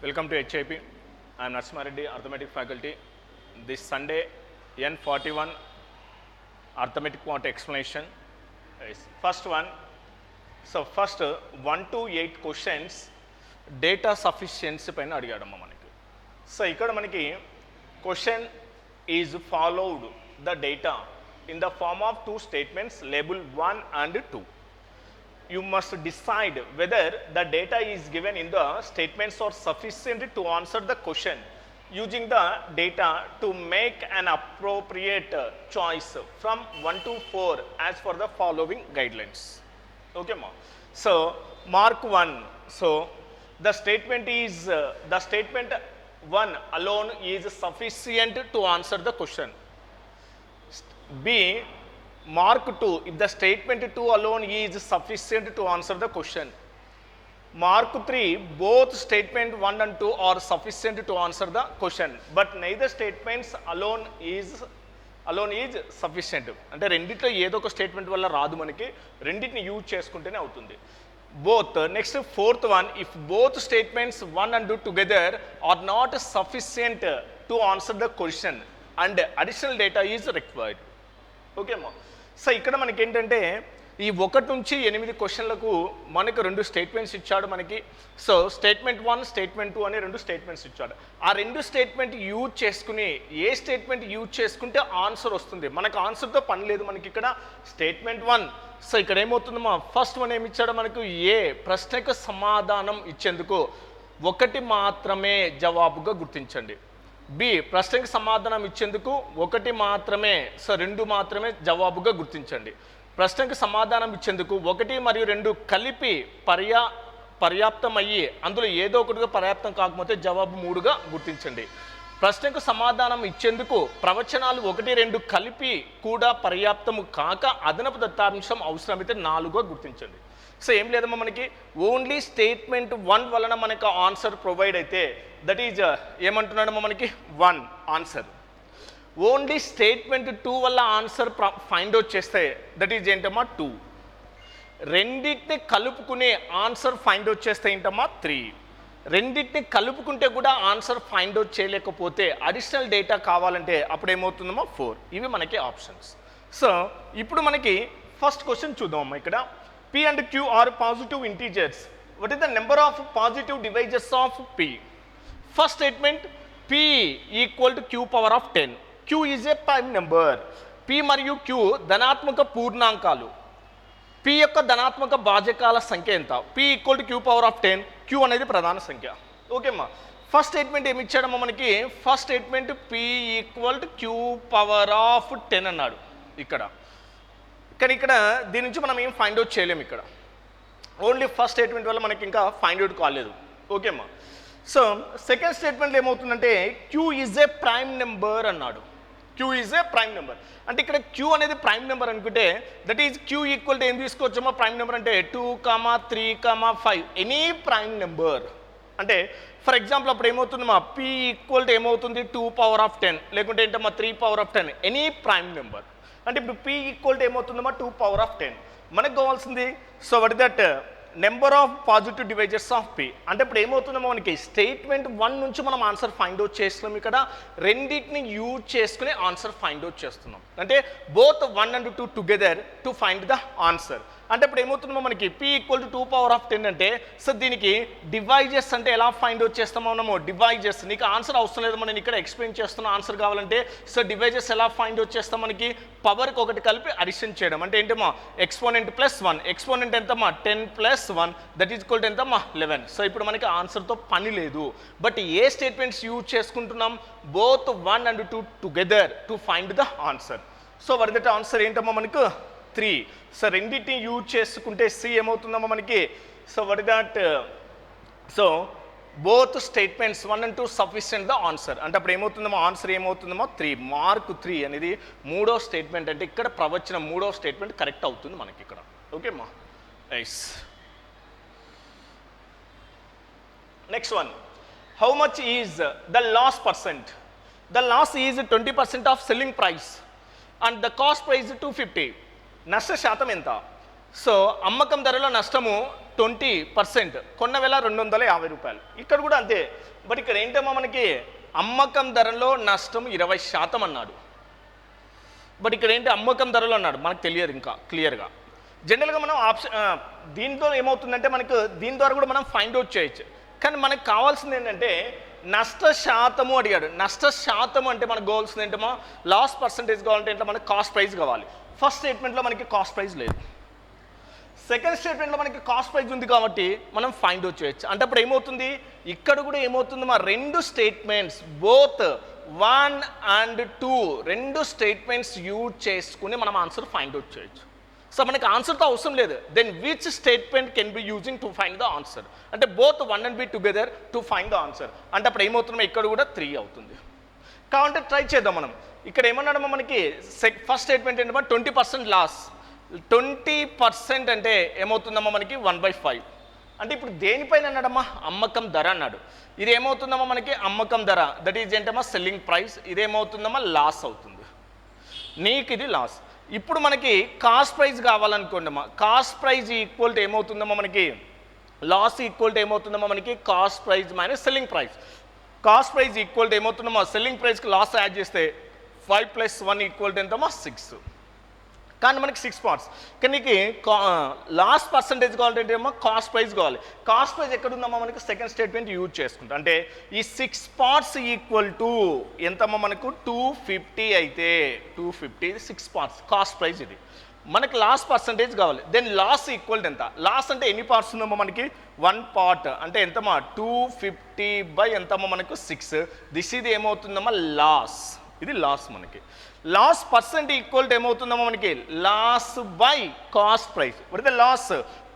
Welcome to HIP. I am Narasimha Reddy, Arithmetic faculty. This Sunday, N41 Arithmetic part explanation. First one. So first 1 to 8 questions data sufficiency పైన అడిగాడమ్మ మనకి. So ఇక్కడ మనకి question is followed the data in the form of two statements labeled 1 and 2. You must decide whether the data is given in the statements are sufficient to answer the question using the data to make an appropriate choice from 1 to 4 as per the following guidelines. Okay ma. So mark 1. So the statement 1 alone is sufficient to answer the question. B, mark 2, if the statement 2 alone is sufficient to answer the question. Mark 3, both statement 1 and 2 are sufficient to answer the question, but neither statements alone is sufficient. అంటే రెండిట్లో ఏదో ఒక statement వల్ల రాదు, మనకి రెండింటిని use చేసుకుంటేనే అవుతుంది. Both, next fourth one, if both statements 1 and 2 together are not sufficient to answer the question and additional data is required. Okay మా. సో ఇక్కడ మనకి ఏంటంటే ఈ 1 నుంచి 8 క్వశ్చన్లకు మనకు 2 స్టేట్మెంట్స్ ఇచ్చాడు మనకి. సో స్టేట్మెంట్ 1 స్టేట్మెంట్ 2 అనే 2 స్టేట్మెంట్స్ ఇచ్చాడు. ఆ 2 స్టేట్మెంట్ యూజ్ చేసుకుని ఏ స్టేట్మెంట్ యూజ్ చేసుకుంటే ఆన్సర్ వస్తుంది, మనకు ఆన్సర్తో పని లేదు మనకి ఇక్కడ. స్టేట్మెంట్ 1, సో ఇక్కడ ఏమవుతుందమ్మా, ఫస్ట్ వన్ ఏమి ఇచ్చాడు మనకు, ఏ ప్రశ్నకు సమాధానం ఇచ్చేందుకు 1 మాత్రమే జవాబుగా గుర్తించండి. బి, ప్రశ్నకు సమాధానం ఇచ్చేందుకు 1 మాత్రమే, సో 2 మాత్రమే జవాబుగా గుర్తించండి. ప్రశ్నకు సమాధానం ఇచ్చేందుకు 1 మరియు 2 కలిపి పర్యాప్తం అయ్యి అందులో ఏదో ఒకటిగా పర్యాప్తం కాకపోతే జవాబు 3గా గుర్తించండి. ప్రశ్నకు సమాధానం ఇచ్చేందుకు ప్రవచనాలు 1, 2 కలిపి కూడా పర్యాప్తము కాక అదనపు దత్తాంశం అవసరమైతే 4గా గుర్తించండి. సో ఏం లేదమ్మా, మనకి ఓన్లీ స్టేట్మెంట్ 1 వలన మనకు ఆన్సర్ ప్రొవైడ్ అయితే దట్ ఈజ్ ఏమంటున్నాడమ్మా మనకి 1 ఆన్సర్. ఓన్లీ స్టేట్మెంట్ 2 వల్ల ఆన్సర్ ఫైండ్ అవుట్ చేస్తే దట్ ఈజ్ ఏంటమ్మా 2. రెండింటిని కలుపుకునే ఆన్సర్ ఫైండ్ అవుట్ చేస్తే ఏంటమ్మా 3. రెండింటిని కలుపుకుంటే కూడా ఆన్సర్ ఫైండ్ అవుట్ చేయలేకపోతే అడిషనల్ డేటా కావాలంటే అప్పుడు ఏమవుతుందమ్మా 4. ఇవి మనకి ఆప్షన్స్. సో ఇప్పుడు మనకి ఫస్ట్ క్వశ్చన్ చూద్దామమ్మా. ఇక్కడ P and Q are positive integers. What is the number of positive divisors of P? First statement, P equal to Q power of 10. Q is a prime number. P మరియు Q ధనాత్మక పూర్ణాంకాలు. P యొక్క ధనాత్మక భాజకాల సంఖ్య ఎంత? P equal to Q power of 10. Q అనేది ప్రధాన సంఖ్య. ఓకేమ్మా. ఫస్ట్ స్టేట్మెంట్ ఏమి ఇచ్చాడమ్మా మనకి, first statement P equal to Q power of 10 అన్నాడు ఇక్కడ. కానీ ఇక్కడ దీని నుంచి మనం ఏం ఫైండ్ అవుట్ చేయలేము ఇక్కడ. ఓన్లీ ఫస్ట్ స్టేట్మెంట్ వల్ల మనకి ఇంకా ఫైండ్ అవుట్ కాలేదు. ఓకేమ్మా. సో సెకండ్ స్టేట్మెంట్లో ఏమవుతుందంటే Q is a prime number అన్నాడు. Q is a prime number అంటే ఇక్కడ Q అనేది ప్రైమ్ నెంబర్ అనుకుంటే that is Q equal to ఏం తీసుకోవచ్చమ్మా ప్రైమ్ నెంబర్ అంటే 2, 3, 5 ఎనీ ప్రైమ్ నెంబర్. అంటే ఫర్ ఎగ్జాంపుల్ అప్పుడు ఏమవుతుందమ్మా, P ఈక్వల్ టు ఏమవుతుంది 2 పవర్ ఆఫ్ 10 లేకుంటే ఏంటమ్మా 3 power of 10 any prime number. అంటే ఇప్పుడు P ఈక్వల్ టు ఏమవుతుందమ్మా 2 పవర్ ఆఫ్ 10. మనకు కావాల్సింది so what is that number of positive divisors of P. అంటే ఇప్పుడు ఏమవుతుందమ్మా మనకి స్టేట్మెంట్ 1 నుంచి మనం ఆన్సర్ ఫైండ్ అవుట్ చేస్తున్నాం. ఇక్కడ రెండింటిని యూజ్ చేసుకుని ఆన్సర్ ఫైండ్ అవుట్ చేస్తున్నాం. అంటే both 1 and 2 together to find the answer. అంటే ఇప్పుడు ఏమవుతుందో మనకి P equal to 2 power of 10 అంటే సో దీనికి డివైజర్స్ అంటే ఎలా ఫైండ్ అవుట్ చేస్తామో మనము డివైజర్స్. నీకు ఆన్సర్ అవసరం లేదు, మనం ఇక్కడ ఎక్స్ప్లెయిన్ చేస్తున్న ఆన్సర్ కావాలంటే సో డివైజర్స్ ఎలా ఫైండ్ అవుట్ చేస్తాం, మనకి పవర్కి 1 కలిపి అడిషన్ చేయడం. అంటే ఏంటమ్మా ఎక్స్పోనెంట్ ప్లస్ 1, ఎక్స్పోనెంట్ ఎంతమ్మా 10 + 1 దట్ ఈజ్ ఈక్వల్ టు ఎంతమ్మా 11. సో ఇప్పుడు మనకి ఆన్సర్తో పని లేదు. బట్ ఏ స్టేట్మెంట్స్ యూజ్ చేసుకుంటున్నాం, both 1 and 2 together to find the answer. So what that answer ఏంటమ్మా మనకు 3. సో రెండింటిని యూజ్ చేసుకుంటే సి ఏమవుతుందమ్మా మనకి, so what is that so both statements 1 and 2 sufficient the answer. అంటే అప్పుడు ఏమవుతుందమ్మా ఆన్సర్ ఏమవుతుందమ్మా 3. మార్క్ 3 అనేది 3వ స్టేట్మెంట్. అంటే ఇక్కడ ప్రవచనం 3వ స్టేట్మెంట్ కరెక్ట్ అవుతుంది మనకి ఇక్కడ. ఓకేమ్మా. Nice. Next one, how much is the loss percent? The loss is 20% of selling price and the cost price 250. నష్ట శాతం ఎంత? సో అమ్మకం ధరలో నష్టము 20%, కొన్న వేళ 250 రూపాయలు. ఇక్కడ కూడా అంతే. బట్ ఇక్కడ ఏంటమ్మా మనకి అమ్మకం ధరలో నష్టం 20% అన్నాడు. బట్ ఇక్కడ ఏంటి అమ్మకం ధరలో అన్నాడు, మనకు తెలియదు ఇంకా క్లియర్గా. జనరల్గా మనం దీంతో ఏమవుతుందంటే మనకు దీని ద్వారా కూడా మనం ఫైండ్ అవుట్ చేయొచ్చు. కానీ మనకు కావాల్సింది ఏంటంటే నష్ట శాతము అడిగాడు. నష్ట శాతం అంటే మనకు కావాల్సింది ఏంటమ్మా లాస్ పర్సంటేజ్ కావాలంటే ఏంటో మనకు కాస్ట్ ప్రైస్ కావాలి. ఫస్ట్ స్టేట్మెంట్లో మనకి కాస్ట్ ప్రైస్ లేదు, సెకండ్ స్టేట్మెంట్లో మనకి కాస్ట్ ప్రైస్ ఉంది కాబట్టి మనం ఫైండ్ అవుట్ చేయొచ్చు. అంటే అప్పుడు ఏమవుతుంది, ఇక్కడ కూడా ఏమవుతుంది మా రెండు స్టేట్మెంట్స్ బోత్ 1 and 2 రెండు స్టేట్మెంట్స్ యూజ్ చేసుకుని మనం ఆన్సర్ ఫైండ్ అవుట్ చేయొచ్చు. సో మనకి ఆన్సర్తో అవసరం లేదు. Then which statement can be using to find the answer అంటే both 1 and 2 together to find the answer. అంటే అప్పుడు ఏమవుతుందో ఇక్కడ కూడా 3 అవుతుంది. కాబట్టి ట్రై చేద్దాం మనం. ఇక్కడ ఏమన్నాడమ్మా మనకి ఫస్ట్ స్టేట్మెంట్ ఏంటమ్మా 20% లాస్. 20% అంటే ఏమవుతుందమ్మా మనకి 1/5. అంటే ఇప్పుడు దేనిపైన అన్నాడమ్మా అమ్మకం ధర అన్నాడు. ఇది ఏమవుతుందమ్మా మనకి అమ్మకం ధర, దట్ ఈజ్ ఏంటమ్మా సెల్లింగ్ ప్రైస్. ఇదేమవుతుందమ్మా లాస్ అవుతుంది, నీకు ఇది లాస్. ఇప్పుడు మనకి కాస్ట్ ప్రైస్ కావాలనుకోండి అమ్మా, కాస్ట్ ప్రైస్ ఈక్వల్ టు ఏమవుతుందమ్మా మనకి లాస్ ఈక్వల్ టు ఏమవుతుందమ్మా మనకి cost price minus selling price. Cost price equal to ఏమవుతుందమ్మా సెల్లింగ్ ప్రైస్కి లాస్ యాడ్ చేస్తే 5 + 1 ఈక్వల్ టు ఎంతమ్మా 6. కానీ మనకి 6 పార్ట్స్. కానీ నీకు లాస్ట్ పర్సంటేజ్ కావాలంటే ఏమో కాస్ట్ ప్రైస్ కావాలి. కాస్ట్ ప్రైస్ ఎక్కడ ఉందమ్మా మనకి సెకండ్ స్టేట్మెంట్ యూజ్ చేసుకుంటాం. అంటే ఈ 6 పార్ట్స్ ఈక్వల్ టు ఎంతమ్మా మనకు 250 అయితే 250 6 పార్ట్స్ కాస్ట్ ప్రైస్. ఇది మనకి లాస్ట్ పర్సంటేజ్ కావాలి. దెన్ లాస్ ఈక్వల్ టు ఎంత, లాస్ అంటే ఎన్ని పార్ట్స్ ఉందమ్మా మనకి 1 పార్ట్. అంటే ఎంతమ్మా 250 ఎంతమ్మా మనకు 6. ఇది ఏమవుతుందమ్మా లాస్, ఇది లాస్. మనకి లాస్ పర్సెంట్ ఈక్వల్ టు ఏమవుతుందమ్మా మనకి loss by cost price. What is the loss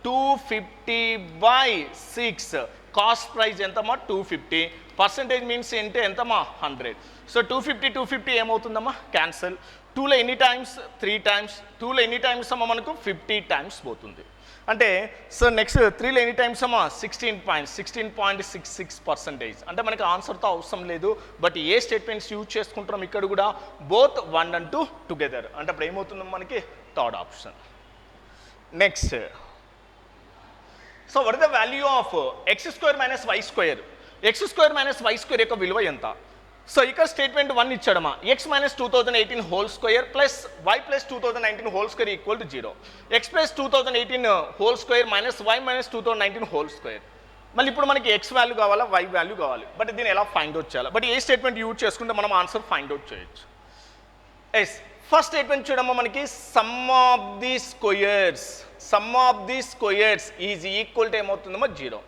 250/6. Cost price ఎంతమ్మా 250. పర్సెంటేజ్ మీన్స్ ఏంటి ఎంతమ్మా 100. సో 250 ఏమవుతుందమ్మా క్యాన్సల్. 2లో ఎన్ని టైమ్స్ 3 టైమ్స్. 2లో ఎన్ని టైమ్స్ అమ్మా మనకు 50 టైమ్స్ పోతుంది. అంటే సో నెక్స్ట్ 3లో ఎన్ని టైమ్స్ అమ్మా 16.66%. అంటే మనకి ఆన్సర్తో అవసరం లేదు. బట్ ఏ స్టేట్మెంట్స్ యూజ్ చేసుకుంటున్నాం ఇక్కడ కూడా బోత్ 1 and 2 టుగెదర్. అంటే అప్పుడు ఏమవుతుందో మనకి third option. Next so what is the value of x² - y². x² - y² యొక్క విలువ ఎంత? సో ఇక్కడ స్టేట్మెంట్ 1 ఇచ్చాడమ్మా x - 2018 whole square plus y + 2019 whole square equal to 0. x + 2018 whole square minus y - 2019 whole square. మళ్ళీ ఇప్పుడు మనకి x value కావాలా y value కావాలి. బట్ దీన్ని ఎలా ఫైండ్ అవుట్ చేయాలి? బట్ ఏ స్టేట్మెంట్ యూజ్ చేసుకుంటే మనం ఆన్సర్ ఫైండ్ అవుట్ చేయొచ్చు. ఎస్ ఫస్ట్ స్టేట్మెంట్ చూడమ్మా మనకి sum of the squares is equal to ఏమవుతుందమ్మా 0.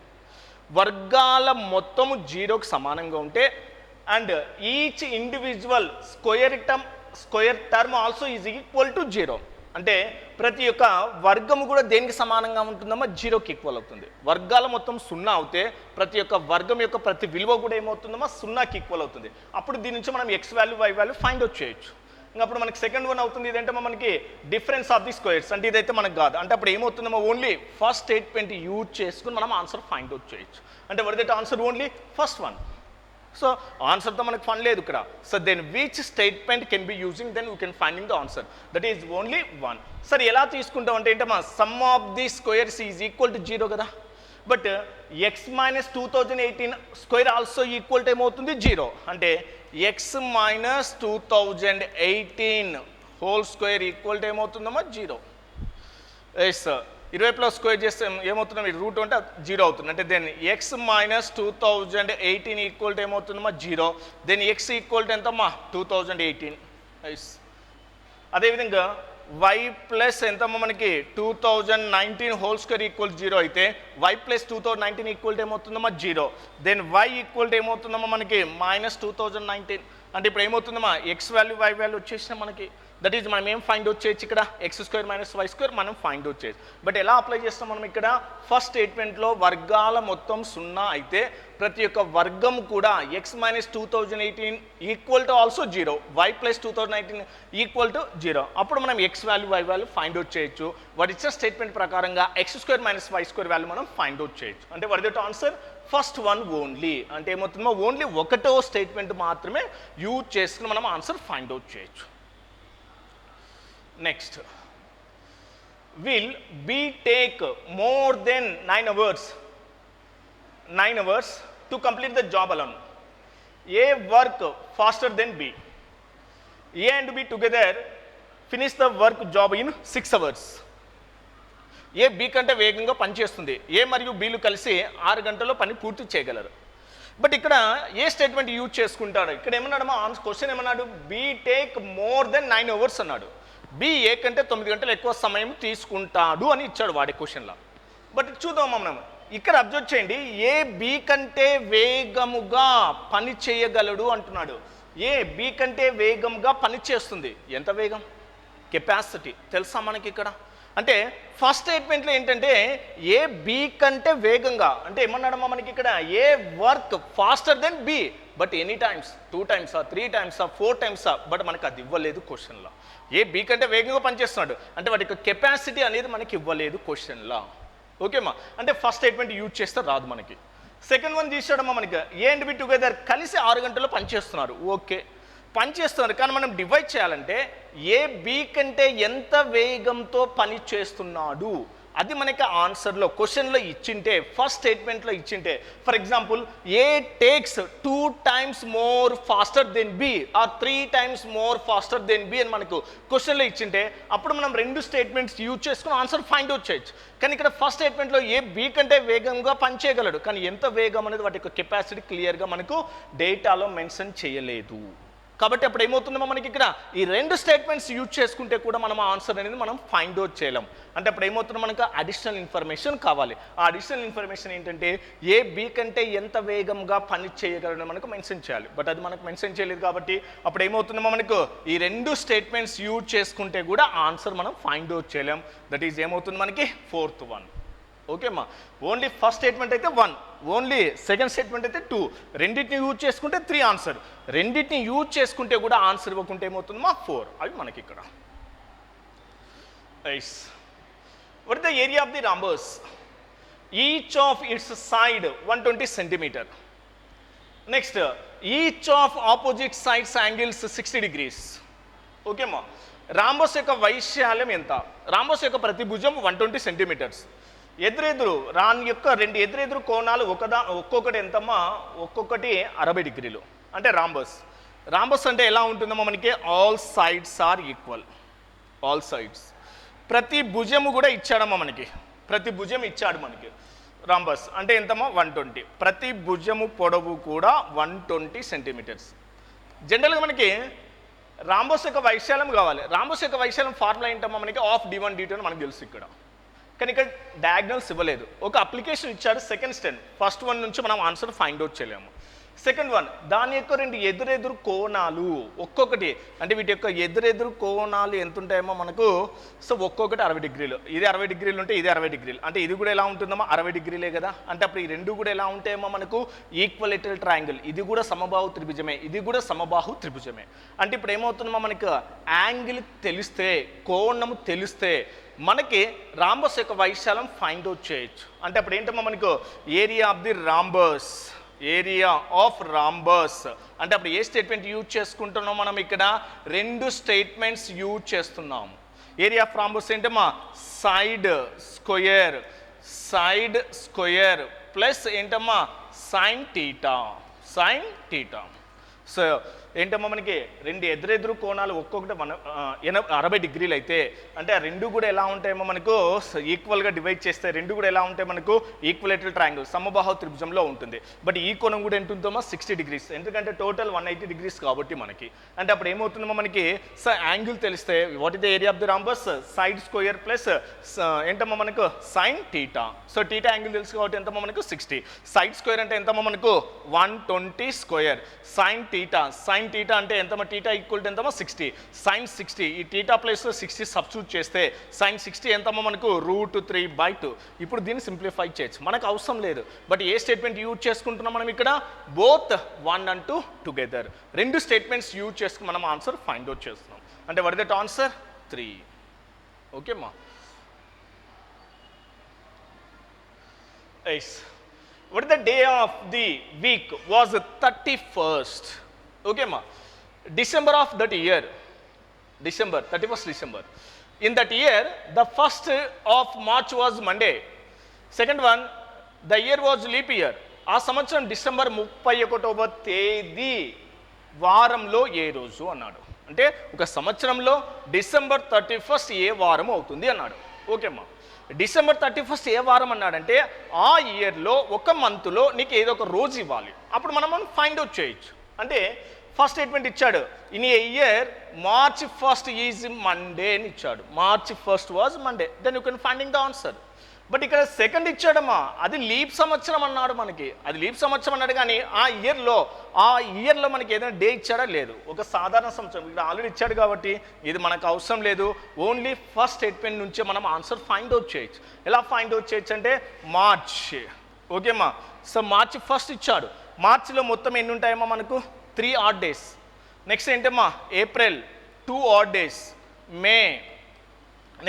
వర్గాల మొత్తము 0కు సమానంగా ఉంటే and each individual square term also is equal to 0. అంటే ప్రతి ఒక్క వర్గము కూడా దేనికి సమానంగా ఉంటుందమ్మా 0కి ఈక్వల్ అవుతుంది. వర్గాల మొత్తం 0 అవుతే ప్రతి ఒక్క వర్గం యొక్క ప్రతి విలువ కూడా ఏమవుతుందమ్మా 0కి ఈక్వల్ అవుతుంది. అప్పుడు దీని నుంచి మనం x value y value find out చేయొచ్చు. ఇంకా అప్పుడు మనకి సెకండ్ వన్ అవుతుంది. ఇదంటే మనకి డిఫరెన్స్ ఆఫ్ ది స్క్వేర్స్. అంటే ఇదైతే మనకు కాదు. అంటే అప్పుడు ఏమవుతుందమ్మా ఓన్లీ ఫస్ట్ స్టేట్మెంట్ యూజ్ చేసుకుని మనం ఆన్సర్ ఫైండ్ అవుట్ చేయొచ్చు. అంటే what is that answer only first one. So ఆన్సర్తో మనకు ఫన్ లేదు ఇక్కడ. So then which statement can be using then we can finding the answer that is only 1. సరే ఎలా తీసుకుంటాం అంటే ఏంటమ్మా sum of the squares is equal to 0 కదా. But x - 2018 square also equal to ఏమవుతుంది 0. అంటే x - 2018 whole square equal to ఏమవుతుందమ్మా 0. Yes 20 square చేస్తే ఏమవుతుందో రూట్ అంటే 0 అవుతుంది. అంటే దెన్ x - 2018 ఈక్వల్ టు ఏమవుతుందమ్మా 0. దెన్ x ఈక్వల్ టు ఎంతమ్మా 2018. ఎస్ అదేవిధంగా y ప్లస్ ఎంతమ్మా మనకి 2019 హోల్ స్క్వేర్ ఈక్వల్ 0 అయితే y + 2019 ఈక్వల్ టు ఏమవుతుందమ్మా 0. దెన్ y ఈక్వల్ టు ఏమవుతుందమ్మా మనకి -2019. అంటే ఇప్పుడు ఏమవుతుందమ్మా x వాల్యూ y వాల్యూ వచ్చేసిన మనకి దట్ ఈజ్ మనం ఏం ఫైండ్ అవుట్ చేయొచ్చు ఇక్కడ x² - y² మనం ఫైండ్ అవుట్ చేయొచ్చు. బట్ ఎలా అప్లై చేస్తాం మనం ఇక్కడ ఫస్ట్ స్టేట్మెంట్లో వర్గాల మొత్తం 0 అయితే ప్రతి ఒక్క వర్గం కూడా x - 2018 equal to also 0, y + 2019 equal to 0. అప్పుడు మనం x value y value find out చేయొచ్చు. వాటి ఇచ్చిన స్టేట్మెంట్ ప్రకారంగా x² - y² వాల్యూ మనం ఫైండ్ అవుట్ చేయొచ్చు. అంటే what is that answer first one only. అంటే ఏమవుతుందో ఓన్లీ ఒకటో స్టేట్మెంట్ మాత్రమే యూజ్ చేసుకుని మనం ఆన్సర్ ఫైండ్ అవుట్ చేయొచ్చు. Next will B take more than 9 hours to complete the job alone? A work faster than B. A and B together finish the work job in 6 hours. A B కంటే వేగంగా పనిచేస్తుంది. ఏ మరియు బీలు కలిసి 6 గంటల్లో పని పూర్తి చేయగలరు. బట్ ఇక్కడ ఏ స్టేట్మెంట్ యూజ్ చేసుకుంటాడు? ఇక్కడ ఏమన్నాడు మా క్వశ్చన్ ఏమన్నాడు? B take more than 9 hours అన్నాడు. బి ఏ కంటే 9 గంటలు ఎక్కువ సమయం తీసుకుంటాడు అని ఇచ్చాడు వాడి క్వశ్చన్లో. బట్ చూద్దాం మనం ఇక్కడ అబ్జర్వ్ చేయండి. ఏ బి కంటే వేగముగా పని చేయగలడు అంటున్నాడు. ఏ బి కంటే వేగంగా పని చేస్తుంది. ఎంత వేగం? కెపాసిటీ తెలుసా మనకి ఇక్కడ? అంటే ఫస్ట్ స్టేట్మెంట్లో ఏంటంటే ఏ బి కంటే వేగంగా అంటే ఏమన్నాడమ్మా మనకి ఇక్కడ? A work faster than B. But any times 2 times 3 times 4 times but మనకు అది ఇవ్వలేదు క్వశ్చన్లో. ఏ బి కంటే వేగంగా పనిచేస్తున్నాడు అంటే వాటి యొక్క కెపాసిటీ అనేది మనకి ఇవ్వలేదు క్వశ్చన్లో. ఓకేమ్మా, అంటే ఫస్ట్ స్టేట్మెంట్ యూజ్ చేస్తే రాదు మనకి. సెకండ్ వన్ తీసాడమ్మా మనకి ఏ అండ్ బి టుగెదర్ కలిసి 6 గంటల్లో పనిచేస్తున్నారు. ఓకే పనిచేస్తున్నారు, కానీ మనం డివైడ్ చేయాలంటే ఏ బి కంటే ఎంత వేగంతో పని చేస్తున్నాడు అది మనకి ఆన్సర్లో క్వశ్చన్లో ఇచ్చింటే ఫస్ట్ స్టేట్మెంట్లో ఇచ్చింటే for example A takes 2 times more faster than B or 3 times more faster than B అని మనకు క్వశ్చన్లో ఇచ్చింటే అప్పుడు మనం 2 స్టేట్మెంట్స్ యూజ్ చేసుకుని ఆన్సర్ ఫైండ్ అవుట్ చేయొచ్చు. కానీ ఇక్కడ ఫస్ట్ స్టేట్మెంట్లో ఏ బి కంటే వేగంగా పనిచేయగలడు, కానీ ఎంత వేగం అనేది వాటి యొక్క కెపాసిటీ క్లియర్గా మనకు డేటాలో మెన్షన్ చేయలేదు. కాబట్టి అప్పుడు ఏమవుతుందో మనకి ఇక్కడ ఈ 2 స్టేట్మెంట్స్ యూజ్ చేసుకుంటే కూడా మనం ఆన్సర్ అనేది మనం ఫైండ్ అవుట్ చేయలేం. అంటే అప్పుడు ఏమవుతుందో మనకు అడిషనల్ ఇన్ఫర్మేషన్ కావాలి. ఆ అడిషనల్ ఇన్ఫర్మేషన్ ఏంటంటే ఏ బి కంటే ఎంత వేగంగా పని చేయగలరని మనకు మెన్షన్ చేయాలి. బట్ అది మనకు మెన్షన్ చేయలేదు కాబట్టి అప్పుడు ఏమవుతుందో మనకు ఈ 2 స్టేట్మెంట్స్ యూజ్ చేసుకుంటే కూడా ఆన్సర్ మనం ఫైండ్ అవుట్ చేయలేం. దట్ ఈజ్ ఏమవుతుంది మనకి 4th one. ఓకేమ్మా, ఓన్లీ ఫస్ట్ స్టేట్మెంట్ అయితే 1, ఓన్లీ సెకండ్ స్టేట్మెంట్ అయితే 2. రెండింటిని యూజ్ చేసుకుంటే 3 ఆన్సర్. రెండింటిని యూజ్ చేసుకుంటే కూడా ఆన్సర్ ఇవ్వకుంటే ఏమవుతుందమ్మా 4. అవి మనకి ఇక్కడ. What is the area of the rhombus? Each of it's side 120 centimeter. Next each of opposite sides angles 60 degrees. ఓకేమ్మా, రాంబోస్ యొక్క వైశాల్యం ఎంత? రాంబోస్ యొక్క ప్రతి భుజం 120 centimeters. ఎదురెదురు రాని యొక్క 2 ఎదురెదురు కోణాలు ఒక్కొక్కటి ఎంతమ్మా? ఒక్కొక్కటి 60 degrees. అంటే రాంబస్. రాంబస్ అంటే ఎలా ఉంటుందమ్మా మనకి? All sides are equal. All sides ప్రతి భుజము కూడా ఇచ్చాడమ్మా మనకి. ప్రతి భుజం ఇచ్చాడు మనకి. రాంబస్ అంటే ఎంతమ్మా? 120. ప్రతి భుజము పొడవు కూడా 120 centimeters. జనరల్గా మనకి రాంబస్ యొక్క వైశాల్యం కావాలి. రాంబస్ యొక్క వైశాల్యం ఫార్ములా ఏంటమ్మా మనకి? ఆఫ్ d1 d2 అని మనకు తెలుసు ఇక్కడ. కానీ ఇక్కడ డయాగ్నల్స్ ఇవ్వలేదు. ఒక అప్లికేషన్ ఇచ్చారు సెకండ్ స్టెప్. ఫస్ట్ వన్ నుంచి మనం ఆన్సర్ ఫైండ్ అవుట్ చేయలేము. సెకండ్ వన్ దాని యొక్క 2 ఎదురెదురు కోణాలు ఒక్కొక్కటి అంటే వీటి యొక్క ఎదురెదురు కోణాలు ఎంత ఉంటాయేమో మనకు? సో ఒక్కొక్కటి 60 degrees. ఇది 60 degrees ఉంటే ఇది 60 degrees. అంటే ఇది కూడా ఎలా ఉంటుందమ్మా? 60 degrees కదా. అంటే అప్పుడు ఈ 2 కూడా ఎలా ఉంటాయేమో మనకు? Equilateral triangle. ఇది కూడా సమబాహు త్రిభుజమే, ఇది కూడా సమబాహు త్రిభుజమే. అంటే ఇప్పుడు ఏమవుతుందమ్మా మనకు? యాంగిల్ తెలిస్తే, కోణము తెలిస్తే మనకి రాంబస్ యొక్క వైశాల్యం ఫైండ్ అవుట్ చేయొచ్చు. అంటే అప్పుడు ఏంటమ్మా మనకు? Area of the rhombus. Area of rhombus అంటే అప్పుడు ఏ స్టేట్మెంట్ యూజ్ చేసుకుంటున్నాం మనం? ఇక్కడ 2 స్టేట్మెంట్స్ యూజ్ చేస్తున్నాం. ఏరియా ఆఫ్ రాంబస్ ఏంటమ్మా? Side square. Side square plus ఏంటమ్మా? Sine theta. Sine theta. So ఏంటమ్మా మనకి 2 ఎదురెదురు కోణాలు ఒక్కొక్కటి 60 degrees అయితే అంటే ఆ 2 కూడా ఎలా ఉంటాయేమో మనకు? ఈక్వల్గా డివైడ్ చేస్తే 2 కూడా ఎలా ఉంటాయి మనకు? ఈక్వలేటరల్ ట్రయాంగిల్ సమబాహు త్రిభుజంలో ఉంటుంది. బట్ ఈ కోణం కూడా ఎంత ఉంటుందో 60 degrees. ఎందుకంటే టోటల్ 180 degrees కాబట్టి మనకి. అంటే అప్పుడు ఏమవుతుందో మనకి? సో యాంగిల్ తెలిస్తే what is the area of the rhombus? Side square plus ఏంటమ్మా మనకు? Sign theta. So theta angle తెలుసు కాబట్టి ఎంతమ్మా మనకు? 60. సైడ్ స్క్వేర్ అంటే ఎంతమ్మా మనకు? 120 square. Sign theta. Sine theta అంటే ఎంతమ్మా? టీటా ఈక్వల్ టు ఎంతమ్మా? 60. సైన్ 60. ఈ టీటా ప్లేస్లో 60 సబ్స్టిట్యూట్ చేస్తే సైన్ 60 ఎంతమ్మా మనకు? √3/2. ఇప్పుడు దీన్ని సింప్లిఫై చేయొచ్చు, మనకు అవసరం లేదు. బట్ ఏ స్టేట్మెంట్ యూజ్ చేసుకుంటున్నాం మనం ఇక్కడ? Both 1 and 2 together. 2 statements use చేసుకుని మనం ఆన్సర్ ఫైండ్ అవుట్ చేస్తున్నాం. అంటే what is that answer? 3. ఓకేమ్మా. What is the day of the week? Was 31st. Okay ma. December of that year. December 31st December. In that year the first of March was Monday. Second one, the year was leap year. ఆ సంవత్సరం December 31వ తేదీ వారంలో ఏ రోజు అన్నాడు. అంటే ఒక సంవత్సరంలో December 31st ఏ వారం అవుతుంది అన్నాడు. ఓకేమ్మా, డిసెంబర్ 31st ఏ వారం అన్నాడంటే ఆ ఇయర్లో ఒక మంత్లో నీకు ఏదో ఒక రోజు ఇవ్వాలి. అప్పుడు మనం ఫైండ్ అవుట్ చేయొచ్చు. అంటే ఫస్ట్ స్టేట్మెంట్ ఇచ్చాడు, in a year March 1st is Monday అని ఇచ్చాడు. March 1st was Monday, then you can finding the answer. But ఇక్కడ సెకండ్ ఇచ్చాడమ్మా, అది లీప్ సంవత్సరం అన్నాడు. మనకి అది లీప్ సంవత్సరం అన్నాడు, కానీ ఆ ఇయర్లో మనకి ఏదైనా డే ఇచ్చాడా లేదు. ఒక సాధారణ సంవత్సరం ఇక్కడ ఆల్రెడీ ఇచ్చాడు కాబట్టి ఇది మనకు అవసరం లేదు. ఓన్లీ ఫస్ట్ స్టేట్మెంట్ నుంచే మనం ఆన్సర్ ఫైండ్ అవుట్ చేయొచ్చు. ఎలా ఫైండ్ అవుట్ చేయొచ్చు అంటే మార్చ్. ఓకేమ్మా, సో మార్చ్ 1st ఇచ్చాడు. మార్చిలో మొత్తం ఎన్ని ఉంటాయమ్మా మనకు? 3 odd days. నెక్స్ట్ ఏంటమ్మా? April 2 odd days. మే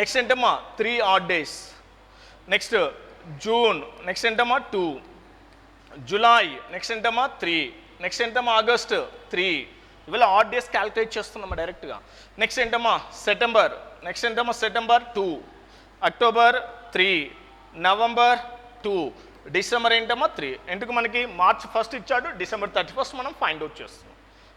నెక్స్ట్ ఏంటమ్మా? 3 odd days. Next June next ఏంటమ్మా? 2. జూలై నెక్స్ట్ ఏంటమ్మా? 3. నెక్స్ట్ ఏంటమ్మా? ఆగస్ట్ 3. ఇవాళ ఆడ్ డేస్ క్యాలిక్యులేట్ చేస్తున్నామా డైరెక్ట్గా. నెక్స్ట్ ఏంటమ్మా? సెప్టెంబర్ నెక్స్ట్ ఏంటమ్మా? సెప్టెంబర్ 2. అక్టోబర్ 3. నవంబర్ 2. డిసెంబర్ ఏంటమ్మా? 3. ఎందుకు మనకి మార్చ్ 1st ఇచ్చాడు, డిసెంబర్ 31st మనం ఫైండ్ అవుట్ చేస్తున్నాం.